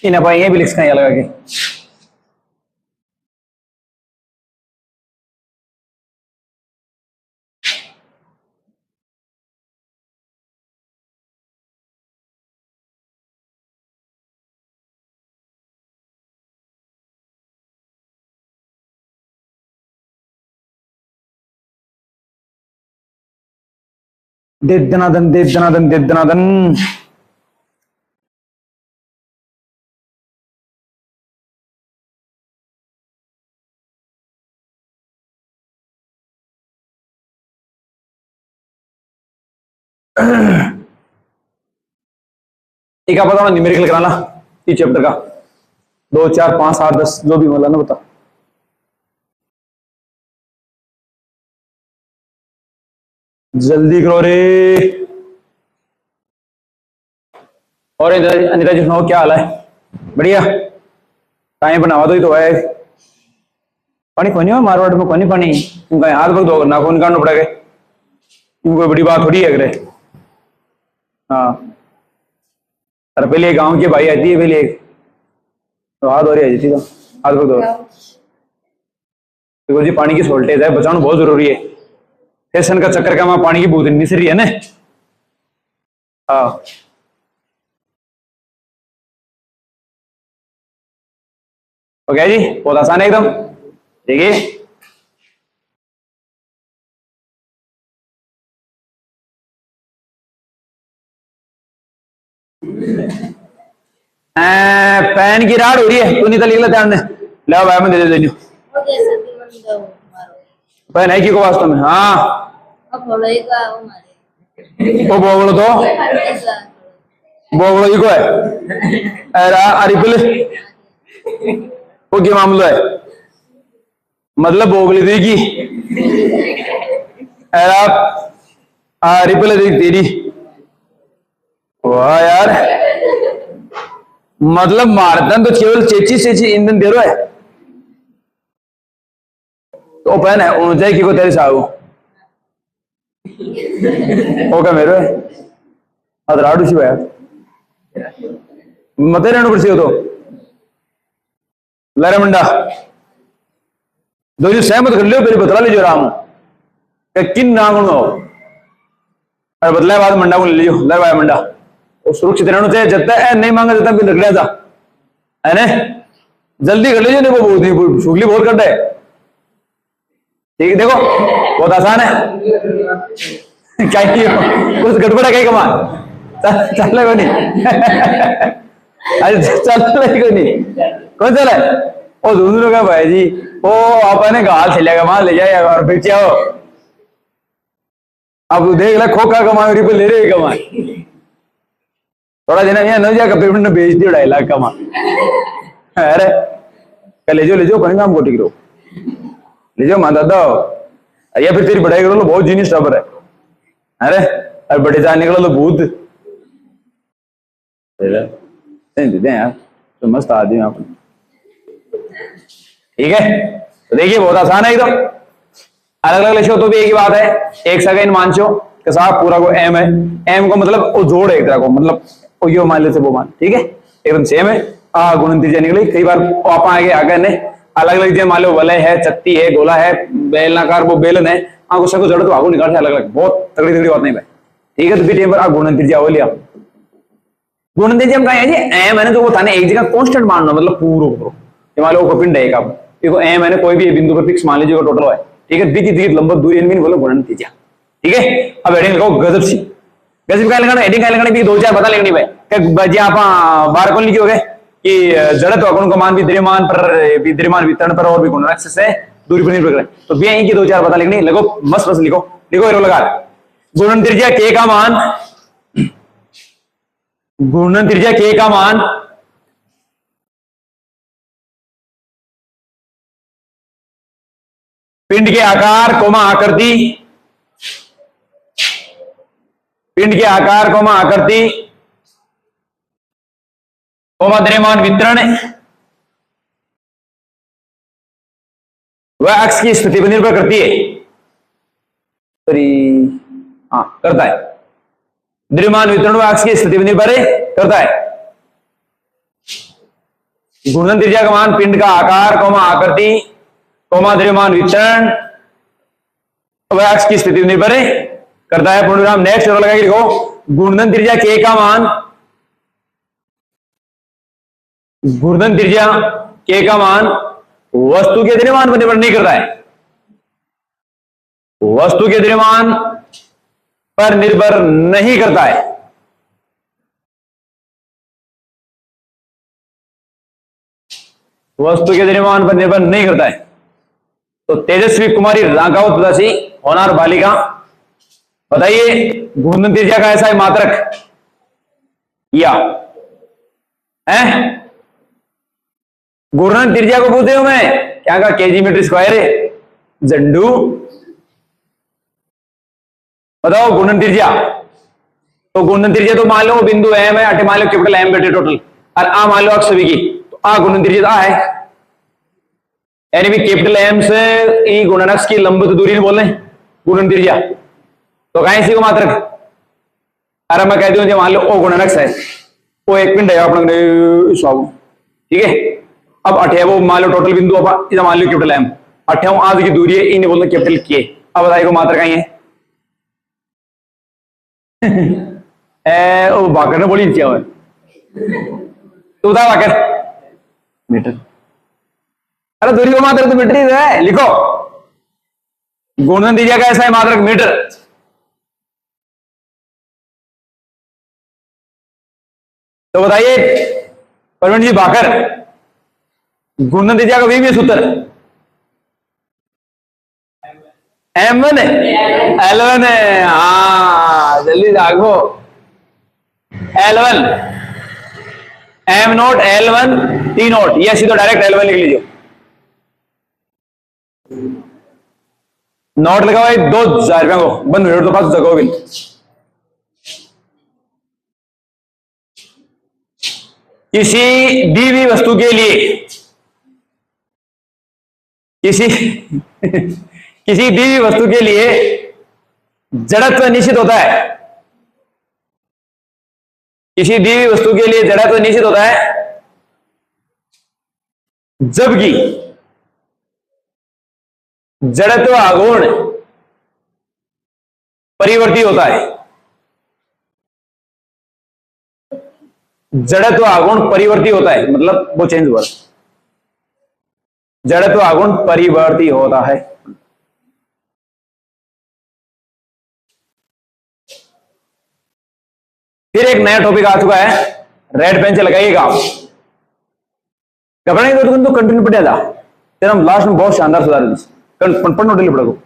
इन अब ये भी लिख सकते हैं लगा के। दे दनादन दे दनादन दे दनादन। एक आप बताओ ना, न्यूमेरिकल कराना इस चैप्टर का 2 4 5 8 10 जो भी बोला ना बता। जल्दी करो रे। और अनिता जी सुनाओ क्या हाल है? बढ़िया। टाइम बनावा तो है। पानी पानी हो मारवाड़ में पानी पानी उनका हाथ भग दो नाखून काटना पड़ेगा। कोई बड़ी बात थोड़ी है। हाँ अरे पहले गांव की भाई आती है पहले तो हाथ हो रही है जी हाथ भग दो। देखो जी पानी की शॉर्टेज है, बचाना बहुत जरूरी है। फैशन का चक्कर का वहां पानी की बूंद नहीं रही है ना। हाँ हो गया जी, बहुत आसान है एकदम। देखिए पैन की राड हो रही है, तू नहीं तो लिख ले ध्यान से। ले भाई मैं दे दे देनी पैन है की को वास्तव में। हाँ वो बोलो तो बोलो को है अरे रिपल वो क्या मामला है, मतलब बोगली देगी रिपल देगी तेरी। वाह यार, मतलब मारतन तो केवल चेची चेची ईंधन दे रहा है तो पहन है ऊंचाई की को तेरे साहू ओके मेरे अदराडू सी भाई मते रहने पर सी हो तो लरे मंडा दो जो सहमत कर लियो फिर बतला लीजिए राम क्या किन नाम हो अरे बदला बाद मंडा को ले लियो लर भाई मंडा वो सुरक्षित रहना चाहिए जब तक नहीं मांगा जब तक भी लग रहा था है ना, जल्दी कर लीजिए। नहीं वो बहुत शुगली बहुत करता है। ठीक है देखो बहुत आसान है क्या कुछ गड़बड़ है कहीं कमान चल को नहीं अरे चल को नहीं कौन चला है वो दूसरों का भाई जी वो आपने गाल चलेगा वहां ले जाए और फिर क्या हो अब तू देख ले खोखा कमान रिपल ले रहे कमान थोड़ा दिन यहाँ न जाकर फिर मैंने बेच दिया 2.5 लाख कमा अरे ले जाओ पर काम को टिक रो ले जाओ मान दादा या फिर तेरी बढ़ाई करो बहुत जीनियस टॉपर है। अरे अरे बड़े जान निकलो तो भूत दे यार तो मस्त आदमी आप ठीक है। तो देखिए बहुत आसान है एकदम, अलग अलग लिखो तो भी एक ही बात है। एक सेकंड मान चो के साथ पूरा को एम है, एम को मतलब वो जोड़ है एक तरह को, मतलब वो यो मान ले से वो मान ठीक है एकदम सेम है। गुणन त्रिज्या निकली कई बार आप आगे आगे ने अलग अलग चीजें मान लो वलय है चत्ती है गोला है बेलनाकार वो बेलन है आग उसको जड़ तो आगू निकाल अलग अलग बहुत तगड़ी तगड़ी बात नहीं भाई ठीक है। तो फिर पर गुणन त्रिज्या हो लिया गुणन त्रिज्या हम कहें जी एम है ना तो वो था एक जगह कांस्टेंट मानना मतलब पूरा मान लो पिंड है आप देखो एम है ना कोई भी बिंदु पर फिक्स मान लीजिए टोटल है ठीक है दिखी दिखी लंबक दूरी इनमें बोलो गुणन त्रिज्या ठीक है। अब हेडिंग लिखो गजब सी गजब का लगाना हेडिंग का लगाने भी 2-4 पता लगनी भाई जी आप बार कौन लिखोगे कि जड़त्व अगुण का मान विद्यमान वितरण पर और भी गुणनक्ष से दूरी पर निर्भर करे तो भी यहीं की 2-4 पता लिखनी लिखो मस्त मस्त लिखो एरो लगा गुणन त्रिज्या के का मान गुणन त्रिज्या के का मान पिंड के आकार कोमा आकृति पिंड के आकार कोमा आकृति कोमा द्रव्यमान वितरण वह अक्ष की स्थिति पर निर्भर करती है हाँ करता है द्रव्यमान वितरण वह अक्ष की स्थिति पर निर्भर करता है। गुणन त्रिज्या का मान पिंड का आकार कोमा आकृति कोमा द्रव्यमान वितरण वह अक्ष की स्थिति पर निर्भर करता है। पूर्णविराम नेक्स्ट और लगा के लिखो गुणन त्रिज्या के का मान गुणन त्रिज्या के का मान वस्तु के द्रव्यमान पर निर्भर नहीं करता है वस्तु के द्रव्यमान पर निर्भर नहीं करता है। वस्तु के द्रव्यमान पर निर्भर नहीं करता है। तो तेजस्वी कुमारी रांकावत प्रदासी होनार बालिका बताइए गुणन त्रिज्या का ऐसा है मात्रक या है गुणन त्रिज्या को पूछते हो मैं क्या कहा केजी मीटर स्क्वायर है झंडू बताओ गुणन त्रिज्या। तो गुणन त्रिज्या तो मान लो बिंदु एम है अटे मान लो कैपिटल एम बेटे टोटल और आ मान लो अक्ष की तो आ गुणन त्रिज्या आ है यानी भी कैपिटल एम से ई गुणनक्ष की लंबित दूरी बोल रहे गुणन त्रिज्या तो कहें इसी को मात्रक। अरे मैं कहती हूँ मान लो ओ गुणनक्ष है वो एक पिंड है अपने ठीक है। अब अठे वो मान लो टोटल बिंदु इधर मान लो कैपिटल एम अठे आज की दूरी है इन बोलते कैपिटल के। अब बताइए को मात्रक कहीं है ओ बाकर ने बोली क्या है तो बता बाकर मीटर अरे दूरी को मात्रक तो मीटर ही है लिखो गुणन त्रिज्या का ऐसा है मात्रक मीटर। तो बताइए परवीन जी भाकर गुणन दीजिएगा कभी भी सूत्र M1 है L1 है हाँ जल्दी जागो L1 M note L1 T note ये सीधो डायरेक्ट L1 लिख लीजिए नोट लगा हुआ 2,000 रुपया को बंद मिनट तो पास जगह भी किसी दी हुई वस्तु के लिए किसी किसी दी हुई वस्तु के लिए जड़त्व निश्चित होता है किसी दी हुई वस्तु के लिए जड़त्व निश्चित होता है जबकि जड़त्व आघूर्ण परिवर्ती होता है जड़त्व आघूर्ण परिवर्ती होता है मतलब वो चेंज हुआ जड़त्व आघूर्ण परिवर्ती होता है फिर एक नया टॉपिक आ चुका है रेड पेन से लगाइएगा घबराएंगे तो कंटिन्यू पढ़ जा तेरा लास्ट में बहुत शानदार सुधार पढ़नो डेली पढ़ो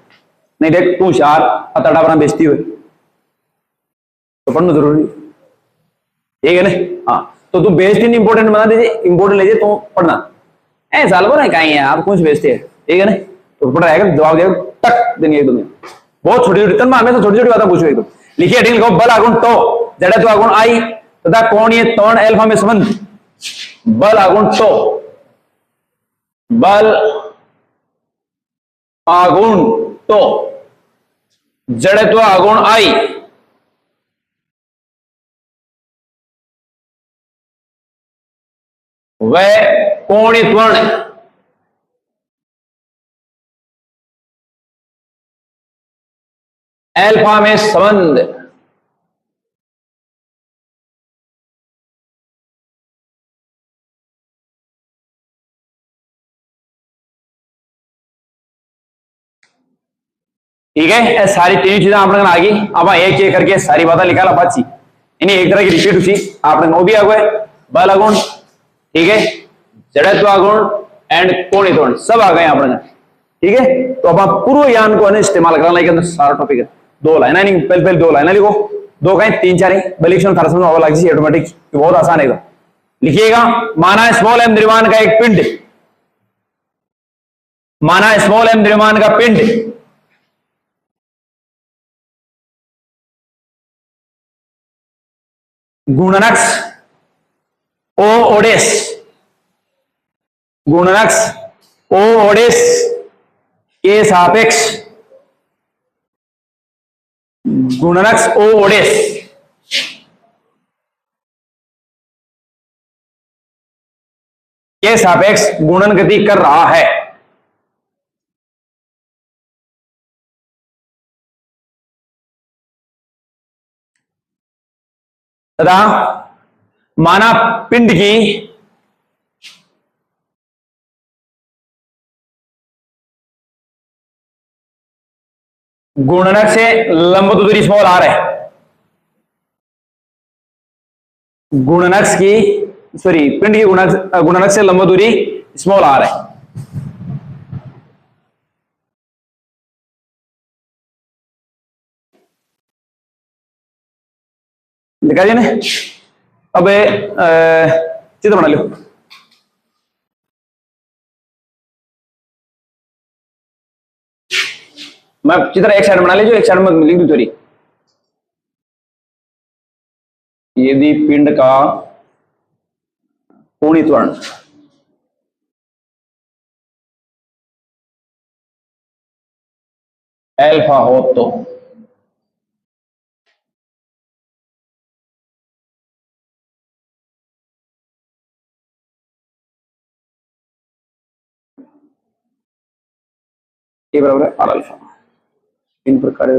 नहीं देख तू शार अतड़ा अपना बेचती हुए तो पढ़ना जरूरी ठीक है ना हाँ तो तू बेचती नहीं इंपोर्टेंट बना दीजिए इंपोर्टेंट लीजिए तो पढ़ना ऐ साल भर है कहीं है आप कुछ बेचते हैं ठीक है ना तो पढ़ रहेगा जवाब देगा टक देंगे एकदम बहुत छोटी छोटी तन्मा हमें तो छोटी छोटी बातें पूछो एकदम लिखिए ठीक लिखो बल आगुण तो जड़त्व आगुण आई तथा कोणीय त्वरण अल्फा में संबंध बल आगुण तो बल आगुण तो जड़त्व आगुण आई वह कोणीय त्वरण अल्फा में संबंध ठीक है सारी तीन चीजें आपने आ गई अब एक एक करके सारी बातें निकाला पाची इन्हें एक तरह की रिपीट हुई आपने नो भी आ गए बल आगुण ठीक है जड़त्व आगुण एंड कोणीय त्वरण सब आ गए आपने ठीक है तो अब आप पूर्व ज्ञान को इस्तेमाल करना के अंदर सारा टॉपिक है दो लाइन नहीं पहले पहले दो लाइन लिखो दो कहीं तीन चार बलिक्षण थारा समझ लग जाए ऑटोमेटिक बहुत आसान है लिखिएगा माना स्मॉल एम द्रव्यमान का एक पिंड माना स्मॉल एम द्रव्यमान का पिंड गुणनक्स ओ ओडेस गुणनक्स ओ ओडेस के सापेक्ष गुणनक्स ओ ओडेस के सापेक्ष गुणन गति कर रहा है तथा माना पिंड की गुणनक से लंब दूरी स्मॉल आर है गुणनक की सॉरी पिंड की गुणनक से लंब दूरी स्मॉल आर है लिखा जी ने अब चित्र बना लो मैं चित्र एक साइड बना लीजिए एक साइड में लिख दू थोड़ी यदि पिंड का कोणीय त्वरण अल्फा हो तो ये बराबर है आर अल्फा इन प्रकार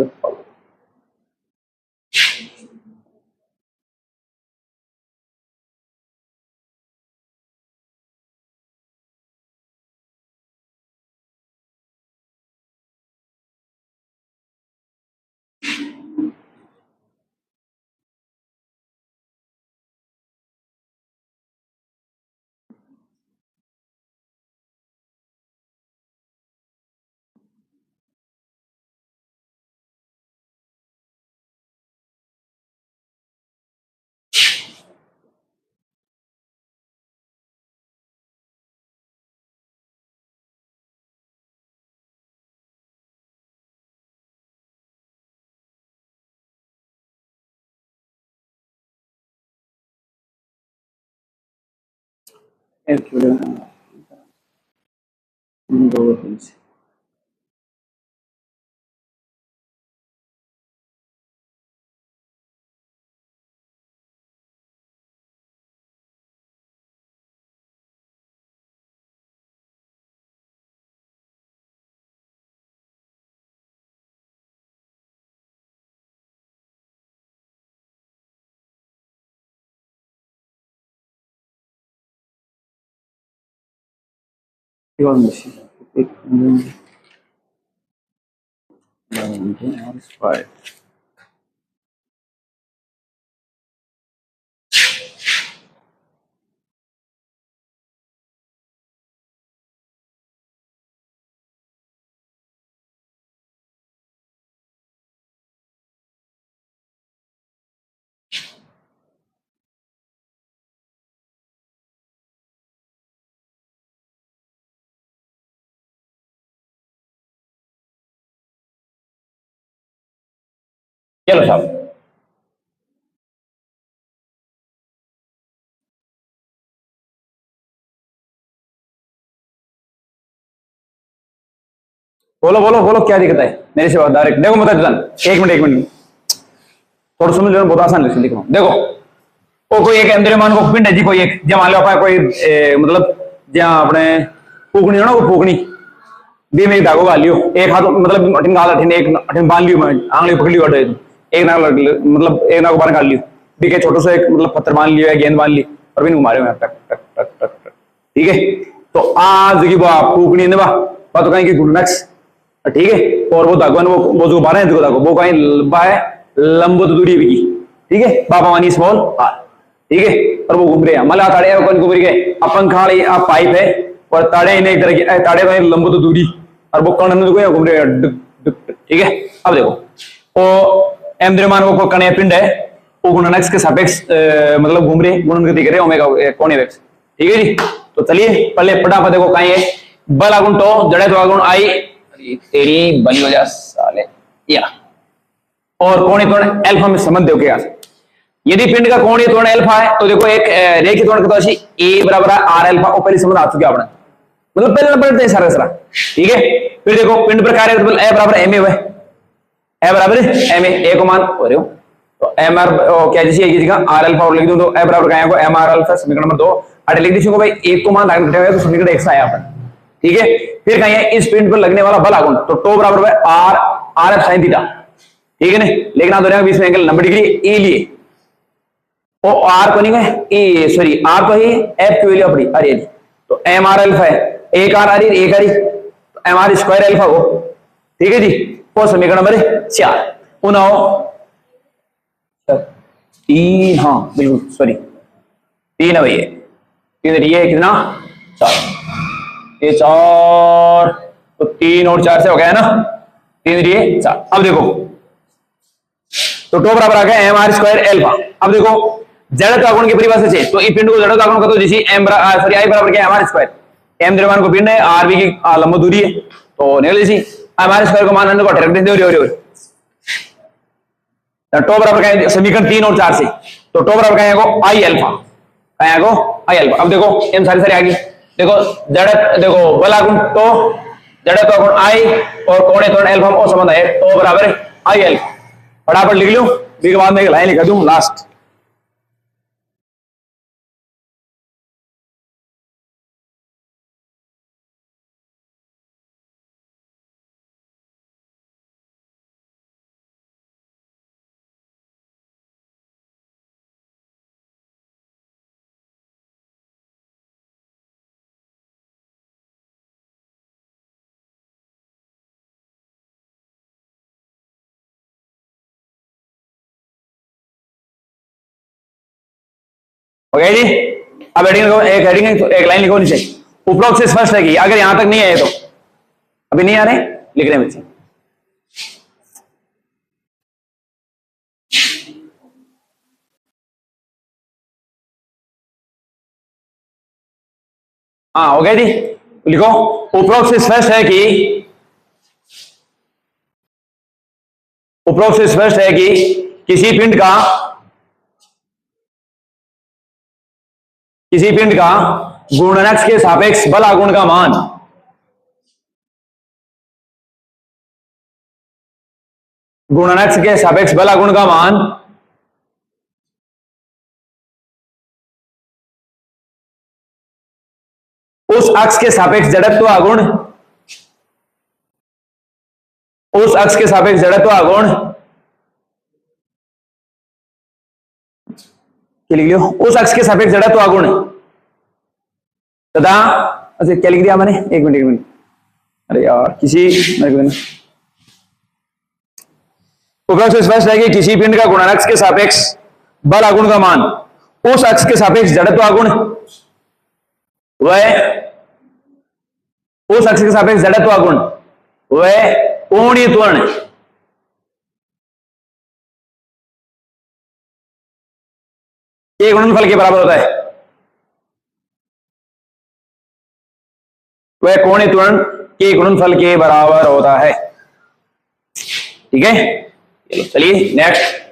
चलो साहब, बोलो बोलो बोलो, क्या दिक्कत है? मेरे से डायरेक्ट देखो, मतलब एक मिनट थोड़ा समझ लो, बहुत आसान लिख रहा हूँ। देखो, वो कोई एक अंदरमान को पिंड है जी, कोई एक जो मान लो आप कोई मतलब जहाँ अपने फूकनी हो ना, वो फूकनी बी में एक धागो गाल लियो, एक हाथ मतलब अठिन गाल अठिन एक अठिन बांध लियो, मैं आंगली पकड़ लियो, एक नाक मतलब एक नाक बाहर गाल लियो, बी के छोटो से एक मतलब पत्थर बांध लियो, गेंद बांध ली और भी घुमा रहे हो टक टक टक टक टक, ठीक है? तो आज की बात फूकनी ने बात तो कहीं की गुडनेक्स, ठीक है? और वो धागवान वो जो बारह है धागो, वो कहीं लंबा है, लंबो तो दूरी भी, ठीक है? बाबा वानी स्मॉल आर, ठीक है? और वो घूम रहे हैं मला ताड़े कौन घूम रही है, अपन खाड़ी आप पाइप है और ताड़े इन्हें एक तरह की ताड़े का लंबो तो दूरी, और वो कर्ण में घूम रहे हैं, ठीक है? अब देखो, वो एम्द्रमान को कण पिंड है, वो गुणनक्स के सापेक्ष मतलब घूम रहे गुणन गति करे ओमेगा कोण वेक्स, ठीक है जी? तो चलिए पहले फटाफट देखो कहीं है बल आगुण तो जड़े तो आगुण आई तेरी बली हो जा साले या, और कोणीय त्वरण अल्फा में संबंध दो क्या? यदि पिंड का कोणीय त्वरण अल्फा है तो देखो एक रेखीय त्वरण कितना है, ए बराबर आर अल्फा, और पहले संबंध आ चुका अपने, मतलब पहले नंबर पे सारा सारा, ठीक है? फिर देखो पिंड पर कार्य बल ए बराबर एम ए है, ए बराबर एम ए को मान हो रहे हो, तो एम आर क्या जैसे एक जगह आर अल्फा और लिख दूं तो ए बराबर क्या आएगा, एम आर अल्फा, समीकरण नंबर 2 अरे लिख दीजिए भाई, एक को मान लागू करेगा तो समीकरण 1 आया अपन, ठीक है? फिर कहीं है इस पिंड पर लगने वाला बल आगुण, तो टो बराबर है r r F sine theta, ठीक है? नहीं लेकिन दोनों के बीच में एंगल 90 डिग्री ए लिए, ओ आर को नहीं है ए सॉरी आर तो ही एफ की वैल्यू अपनी अरे, तो एम आर अल्फा है, एक आर आ रही एक आ रही, तो एम आर स्क्वायर अल्फा हो, ठीक है जी? वो समीकरण नंबर 4 उनाओ तीन, हाँ बिल्कुल सॉरी 3 है भैया, तीन ये कितना 4, ये 4 तो 3 और 4 से हो गया है ना, 3 ये 4। अब देखो तो टो बराबर आ गया एम आर स्क्वायर एल्फा। अब देखो जड़त्व आगुण की परिभाषा से, तो ई पिंड को जड़त्व आगुण का तो जैसे एम सॉरी आई बराबर क्या है एम आर स्क्वायर, एम द्रव्यमान को पिंड है, आर बी की लंब दूरी है, तो निकल जैसी एम आर स्क्वायर को मान अंदर को रख दे हो टो बराबर क्या है समीकरण 3 और 4 से, तो टो बराबर क्या है आई अल्फा, क्या है आई अल्फा। अब देखो एम सारी सारी आ गई, देखो जड़त देखो बल आगुण तो जड़त्व आगुण आई और कोणीय त्वरण अल्फा और संबंध है, तो बराबर आई अल्फा, फटाफट लिख लो, बी के बाद में एक लाइन लिखा दूं लास्ट, ओके जी? अब हेडिंग एक लाइन लिखो नीचे, उपरोक्त से स्पष्ट है कि अगर यहां तक नहीं आए तो अभी नहीं आ रहे लिख रहे हैं, हाँ हो गया जी? लिखो उपरोक्त से स्पष्ट है कि उपरोक्त से स्पष्ट है कि किसी पिंड का किसी पिंड का गुणनक्ष के सापेक्ष बल आघूर्ण का मान गुणनक्ष के सापेक्ष बल आघूर्ण का मान उस अक्ष के सापेक्ष जड़त्व आघूर्ण उस अक्ष के सापेक्ष जड़त्व आघूर्ण क्या लिख लियो, उस अक्ष के सापेक्ष जड़त्व आघूर्ण तथा, अच्छा क्या लिख दिया मैंने, एक मिनट, अरे यार किसी उपरोक्त से स्पष्ट है कि किसी पिंड का गुणनक्ष के सापेक्ष बल आघूर्ण का मान उस अक्ष के सापेक्ष जड़त्व आघूर्ण वह उस अक्ष के सापेक्ष जड़त्व आघूर्ण वह कोणीय त्वरण के गुणनफल के बराबर होता है। वह कोणीय त्वरण के गुणनफल के बराबर होता है। ठीक है, चलिए नेक्स्ट।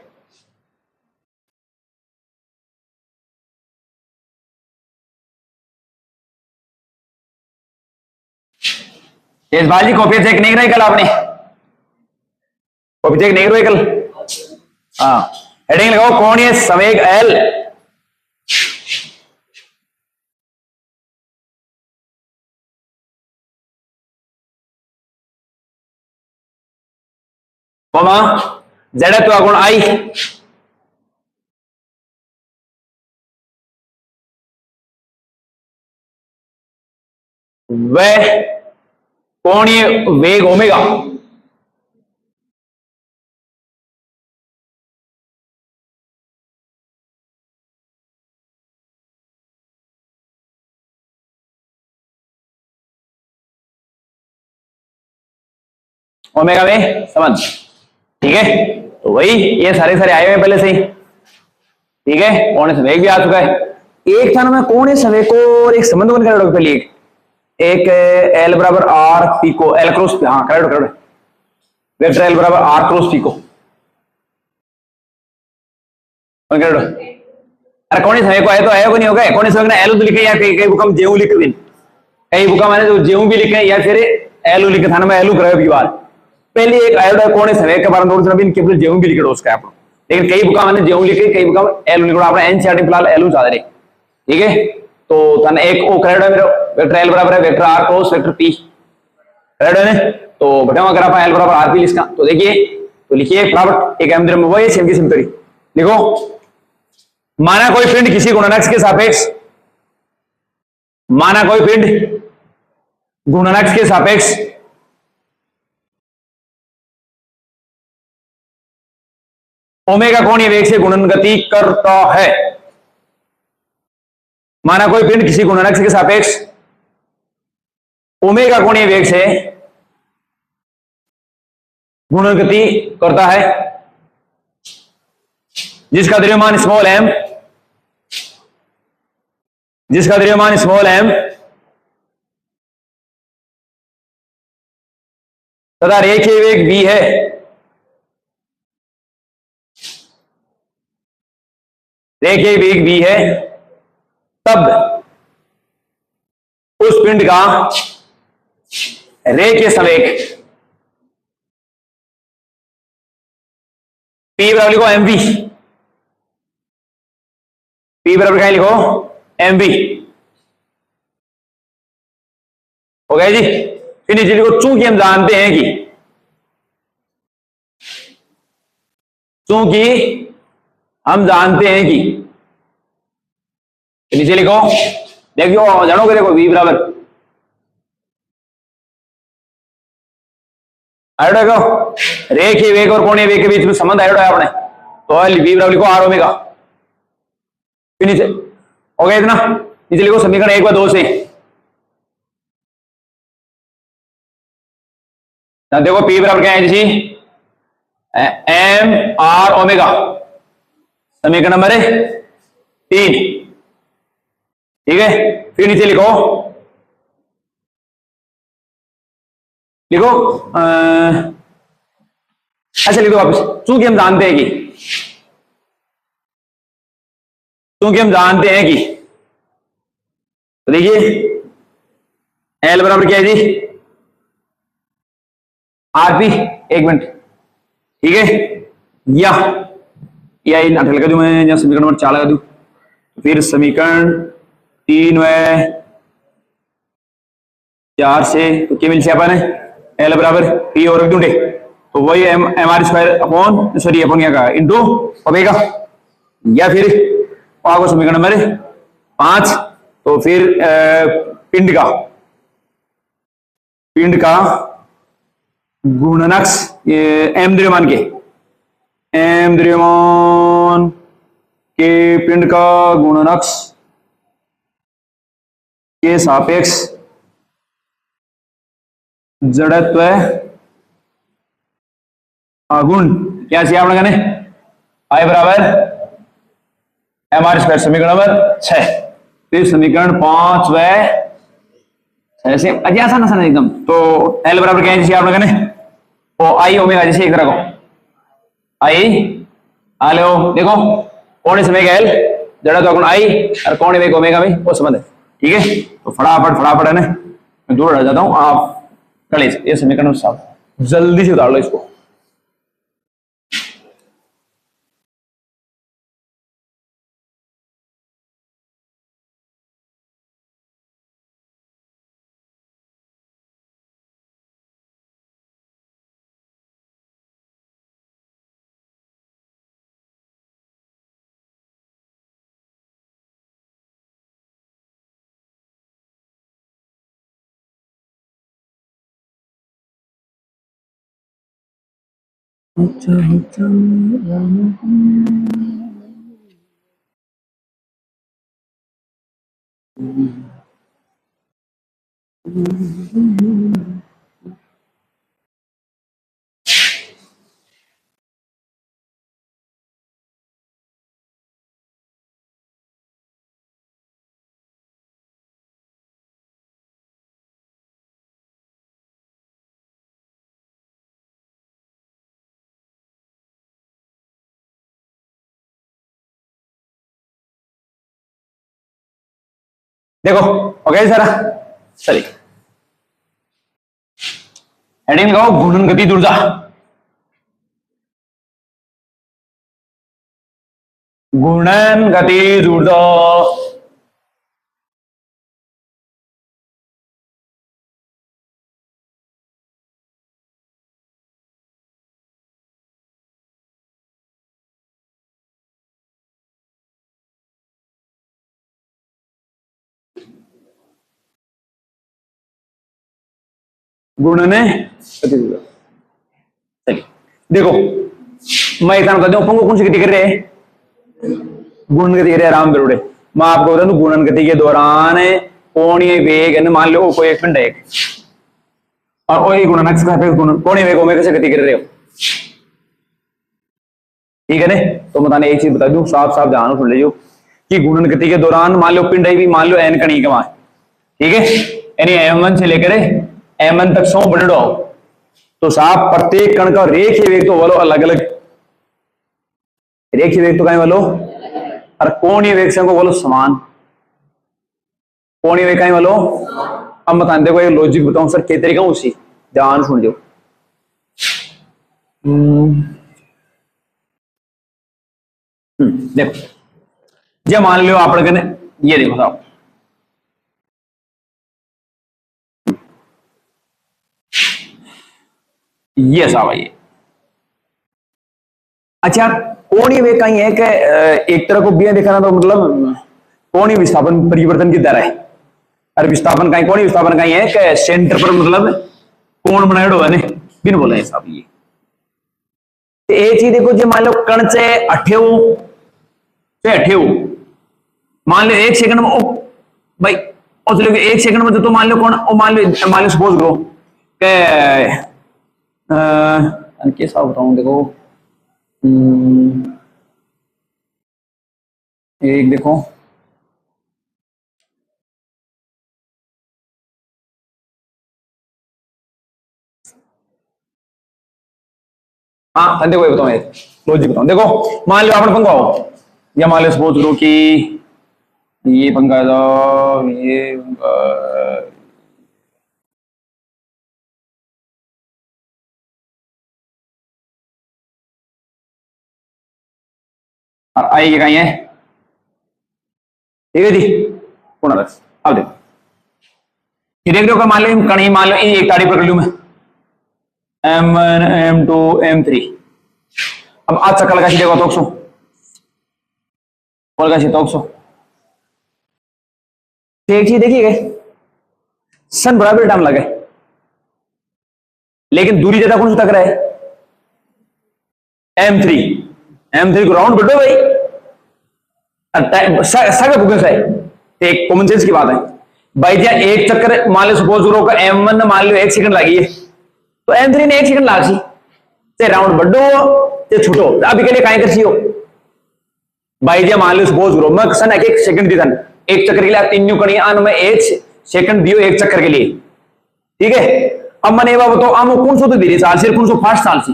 तेजपाल जी कॉपी चेक नहीं कराई कल आपने? कॉपी चेक नहीं कराई कल? हाँ, हेडिंग लगाओ कोणीय संवेग एल जड़त्व आघूर्ण आई वह कोणीय वेग ओमेगा ओमेगा में समझ। ठीक है, तो वही ये सारे आए हुए पहले से ही। ठीक है, कोणीय संवेग भी आ चुका है। एक था ना, मैं कोणीय संवेग को और एक संबंध बन कर पहले एक एल बराबर आर पिको एल क्रॉस, हाँ करेक्ट वेक्टर एल बराबर आर क्रॉस पिको। अरे कोणीय संवेग को आया तो आया को नहीं होगा। कोणीय संवेग ने एल लिखे या कई बुक हम जेऊ लिख दिन, कई बुका मैंने जो जेऊ भी लिखे या फिर एल लिखे था ना, मैं एलू कराया बार पहले एक आयोडा कोणीय संवेग के बारे में थोड़ी सी केवल जेऊ भी लिखे उसका आप, लेकिन कई बुका मैंने जेऊ लिखे कई बुका एलू लिखो आपने एनसीईआरटी फिलहाल एलू चाह रहे। ठीक है, तो तने एक ओ करेक्ट है मेरा वेक्टर एल बराबर है vector r cross vector p, correct है ना? तो बटावा अगर आप एल बराबर आर पी लिखा तो देखिए, तो लिखिए बराबर एक एम में वही सेम की सेम तरी लिखो। माना कोई पिंड किसी गुणनक्ष के सापेक्ष, माना कोई पिंड गुणनक्ष के सापेक्ष ओमेगा कोणीय वेग से गुणन गति करता है। माना कोई पिंड किसी गुणनक्ष के सापेक्ष ओमेगा कोणीय वेग से गुणन गति करता है, जिसका द्रव्यमान स्मॉल एम, जिसका द्रव्यमान स्मॉल एम तथा रेखीय वेग v है। रेखीय वेग v है, तब उस पिंड का रेखीय संवेग P बराबर लिखो mv, P बराबर क्या लिखो mv, हो गया जी। फिर नीचे लिखो चूंकि हम जानते हैं कि, चूंकि हम जानते हैं कि, नीचे लिखो देखियो जानोगे, देखो v बराबर आयोडा देखो रेखीय वेग और कोणीय वेग के बीच में संबंध आयोडा है आपने, तो v बराबर लिखो आर ओमेगा। फिर नीचे हो गया इतना, नीचे लिखो समीकरण 1 व 2 से, देखो p बराबर क्या है जी एम आर ओमेगा, समीकरण नंबर 3। ठीक है, फिर नीचे लिखो लिखो अच्छा लिखो वापस, चूंकि हम जानते हैं कि, चूंकि हम जानते हैं कि तो देखिए एल बराबर क्या है जी, आरपी, एक मिनट, ठीक है, या इन अठल का जो मैं यहाँ समीकरण नंबर 4 लगा दूं, फिर समीकरण 3 व 4 से तो क्या मिल से अपन है, एल बराबर पी और रख दूं, तो वही M R square upon sorry अपन क्या कहा इंटू ओमेगा, या फिर आपको समीकरण नंबर 5, तो फिर पिंड का गुणनक्स एम द्रव्यमान के पिंड का गुणनक्स के सापेक्ष जड़त्व गुण क्या चाहिए आपने कहने, आई बराबर एम आर स्क्वायर, समीकरण नंबर 6, फिर समीकरण 5 व 6 से आसान आसान एकदम, तो एल बराबर क्या है आपने कहने, ओ आई ओमेगा, जैसे एक तरह को आई आलो देखो कोण समय का एल जड़त्व गुण आई और कोण वेग ओमेगा में वो संबंध है, ठीक है। तो फटाफट है ना, मैं दूर रह जाता हूं, आप कर लीजिए ये समीकरण साफ जल्दी से उतार लो इसको। देखो ओके सारा, चलिए हेडिंग लगाओ घूर्णन गति ऊर्जा, घूर्णन गति ऊर्जा, घूर्णन गति ऊर्जा। चलिए देखो मैं इतना बता दूं, अपन को कौन सी गति कर रहे हैं, घूर्णन गति कर रहे हैं, आराम करोड़े। मैं आपको बता दूं घूर्णन गति के दौरान कोणीय वेग, मान लो कोई एक पिंड है और वही गुणनक से कोणीय वेग ओमेगा से गति कर रहे हो, ठीक है ना। तो बताने एक चीज बता दूं, साफ साफ ध्यान सुन लीजिए कि घूर्णन गति के दौरान मान लो पिंड है भी, मान लो एन कणी का वहां, ठीक है, यानी m1 से लेकर m1 तक 100 बनेडो, तो साफ प्रत्येक कण का रेखीय वेग तो बोलो अलग अलग, रेखीय वेग तो कहीं बोलो, और कोणीय वेग से को बोलो समान, कोणीय वेग कहीं बोलो। अब बताने देखो एक लॉजिक बताऊं सर, क्या तरीका उसी ध्यान सुन लो। देखो जब मान लो आप ये देखो साहब, ये साहब ये अच्छा कोणीय वेग कहीं है कि एक तरह को बिना देखना, तो मतलब कोणीय विस्थापन परिवर्तन की दर है, और विस्थापन कहीं कोणीय विस्थापन कहीं है कि सेंटर पर मतलब कोण बनाए ने बिन बोला है साहब। ये एक चीज देखो, जो मान लो कण से अठे मान लो एक सेकंड में भाई, और चलो एक सेकंड में तो मान लो कौन, मान लो सपोज करो के साहब बताऊं देखो, एक देखो हाँ देखो ये बताओ, लॉजिक बताओ। देखो मान लो आपने पंखा हो, या मान लो सपोज करो कि ये पंखा दो, ये और आएगी कहीं है, ठीक है जी। पुनः बस अब देखो, ये देख लो, मान लो कणी, मान लो एक ताड़ी पकड़ लू मैं, M1 M2 M3। अब आज चक्कर लगा देखो तो एक चीज देखिए, सन बराबर टाइम लगे, लेकिन दूरी ज्यादा कौन सा तक रहा है, M3 को राउंड बढ़ो भाई, सगा बुकिंग से एक कॉमन सेंस की बात है भाई। जहाँ एक चक्कर मान लो सपोज करो का M1 ने मान लो 1 सेकंड लगी है, तो M3 ने 1 सेकंड लाग सी, ते राउंड बढ़ो ते छूटो, अभी के लिए काहे कर सी हो भाई। जहाँ मान लो सपोज करो मैं सन 1 सेकंड दी थन एक चक्कर के लिए, तीन कणी आन में 1 सेकंड दियो एक चक्कर के लिए, ठीक है। अब मैंने बाबा तो आम कौन सो तो धीरे साल से कौन सो फास्ट साल सी,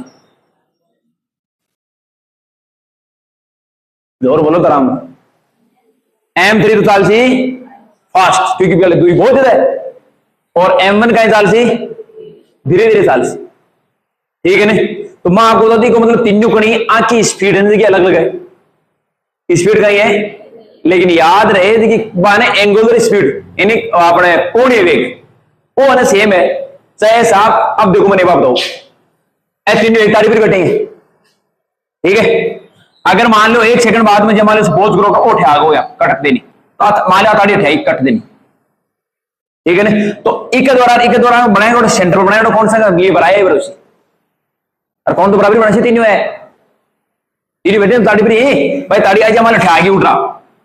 जोर बोलो तराम। M3 तो साल सी फास्ट, क्योंकि पहले दूरी बहुत ज्यादा है, और M1 का साल सी धीरे धीरे साल सी, ठीक है ना। तो मैं आपको बता दी को मतलब तीनों कणी आकी स्पीड एनर्जी अलग अलग है, स्पीड का ही है, लेकिन याद रहे कि बाने एंगुलर स्पीड यानी अपने कोणीय वेग वो है सेम है, चाहे साहब। अब देखो मैंने बात बताओ, तीनों एक तारीख पर कटेंगे, ठीक है। अगर मान लो 1 सेकंड बाद में जब मान लो सपोज करो का उठा गो या कट देनी, तो मान लो ताड़ी उठाई कट देनी, ठीक है ना। तो एक दौरान बनाएगा सेंटर बनाएगा कौन सा ये बनाया बरोसी, और कौन तो बराबर बना सी तीनों है, तीनों बेटे ताड़ी पर भाई ताड़ी आज मान लो उठा गई उठ रहा,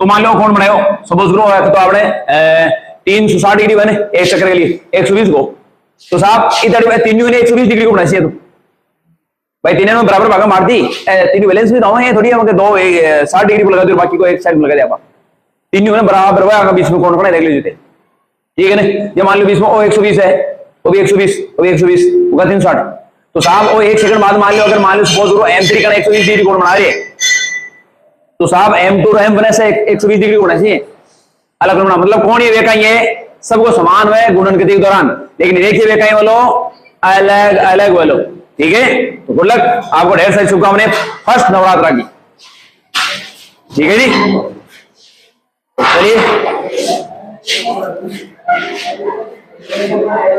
तो मान लो कौन बनाओ सपोज करो तो आपने 360 डिग्री बने एक चक्कर के लिए 120 को, तो साहब इधर तीनों ने 120 डिग्री को बना सी, तो भाई तीनों में बराबर भागा मार दी, तीनों बैलेंस भी ना है थोड़ी, हम दो 60 डिग्री को लगा दो, बाकी को एक साइड में लगा दिया, तीनों ने बराबर हुआ, बीच में कौन बना देख लीजिए, ठीक है ना। जब मान लो बीच में ओ 120 है, वो भी 120, वो भी 120 होगा 360, तो साहब वो 1 सेकंड बाद मान लो अगर मान लो सपोज करो M3 का 120 डिग्री कोण बना रहे, तो साहब M2 और M1 से 120 डिग्री होना चाहिए अलग होना, मतलब कौन ये वेका ये सबको समान है गुणन के दौरान, लेकिन रेखीय वेका वालो अलग अलग वालो, ठीक है। तो गुड लक, आपको ढेर सारी शुभकामनाएं फर्स्ट नवरात्रा की, ठीक है जी। चलिए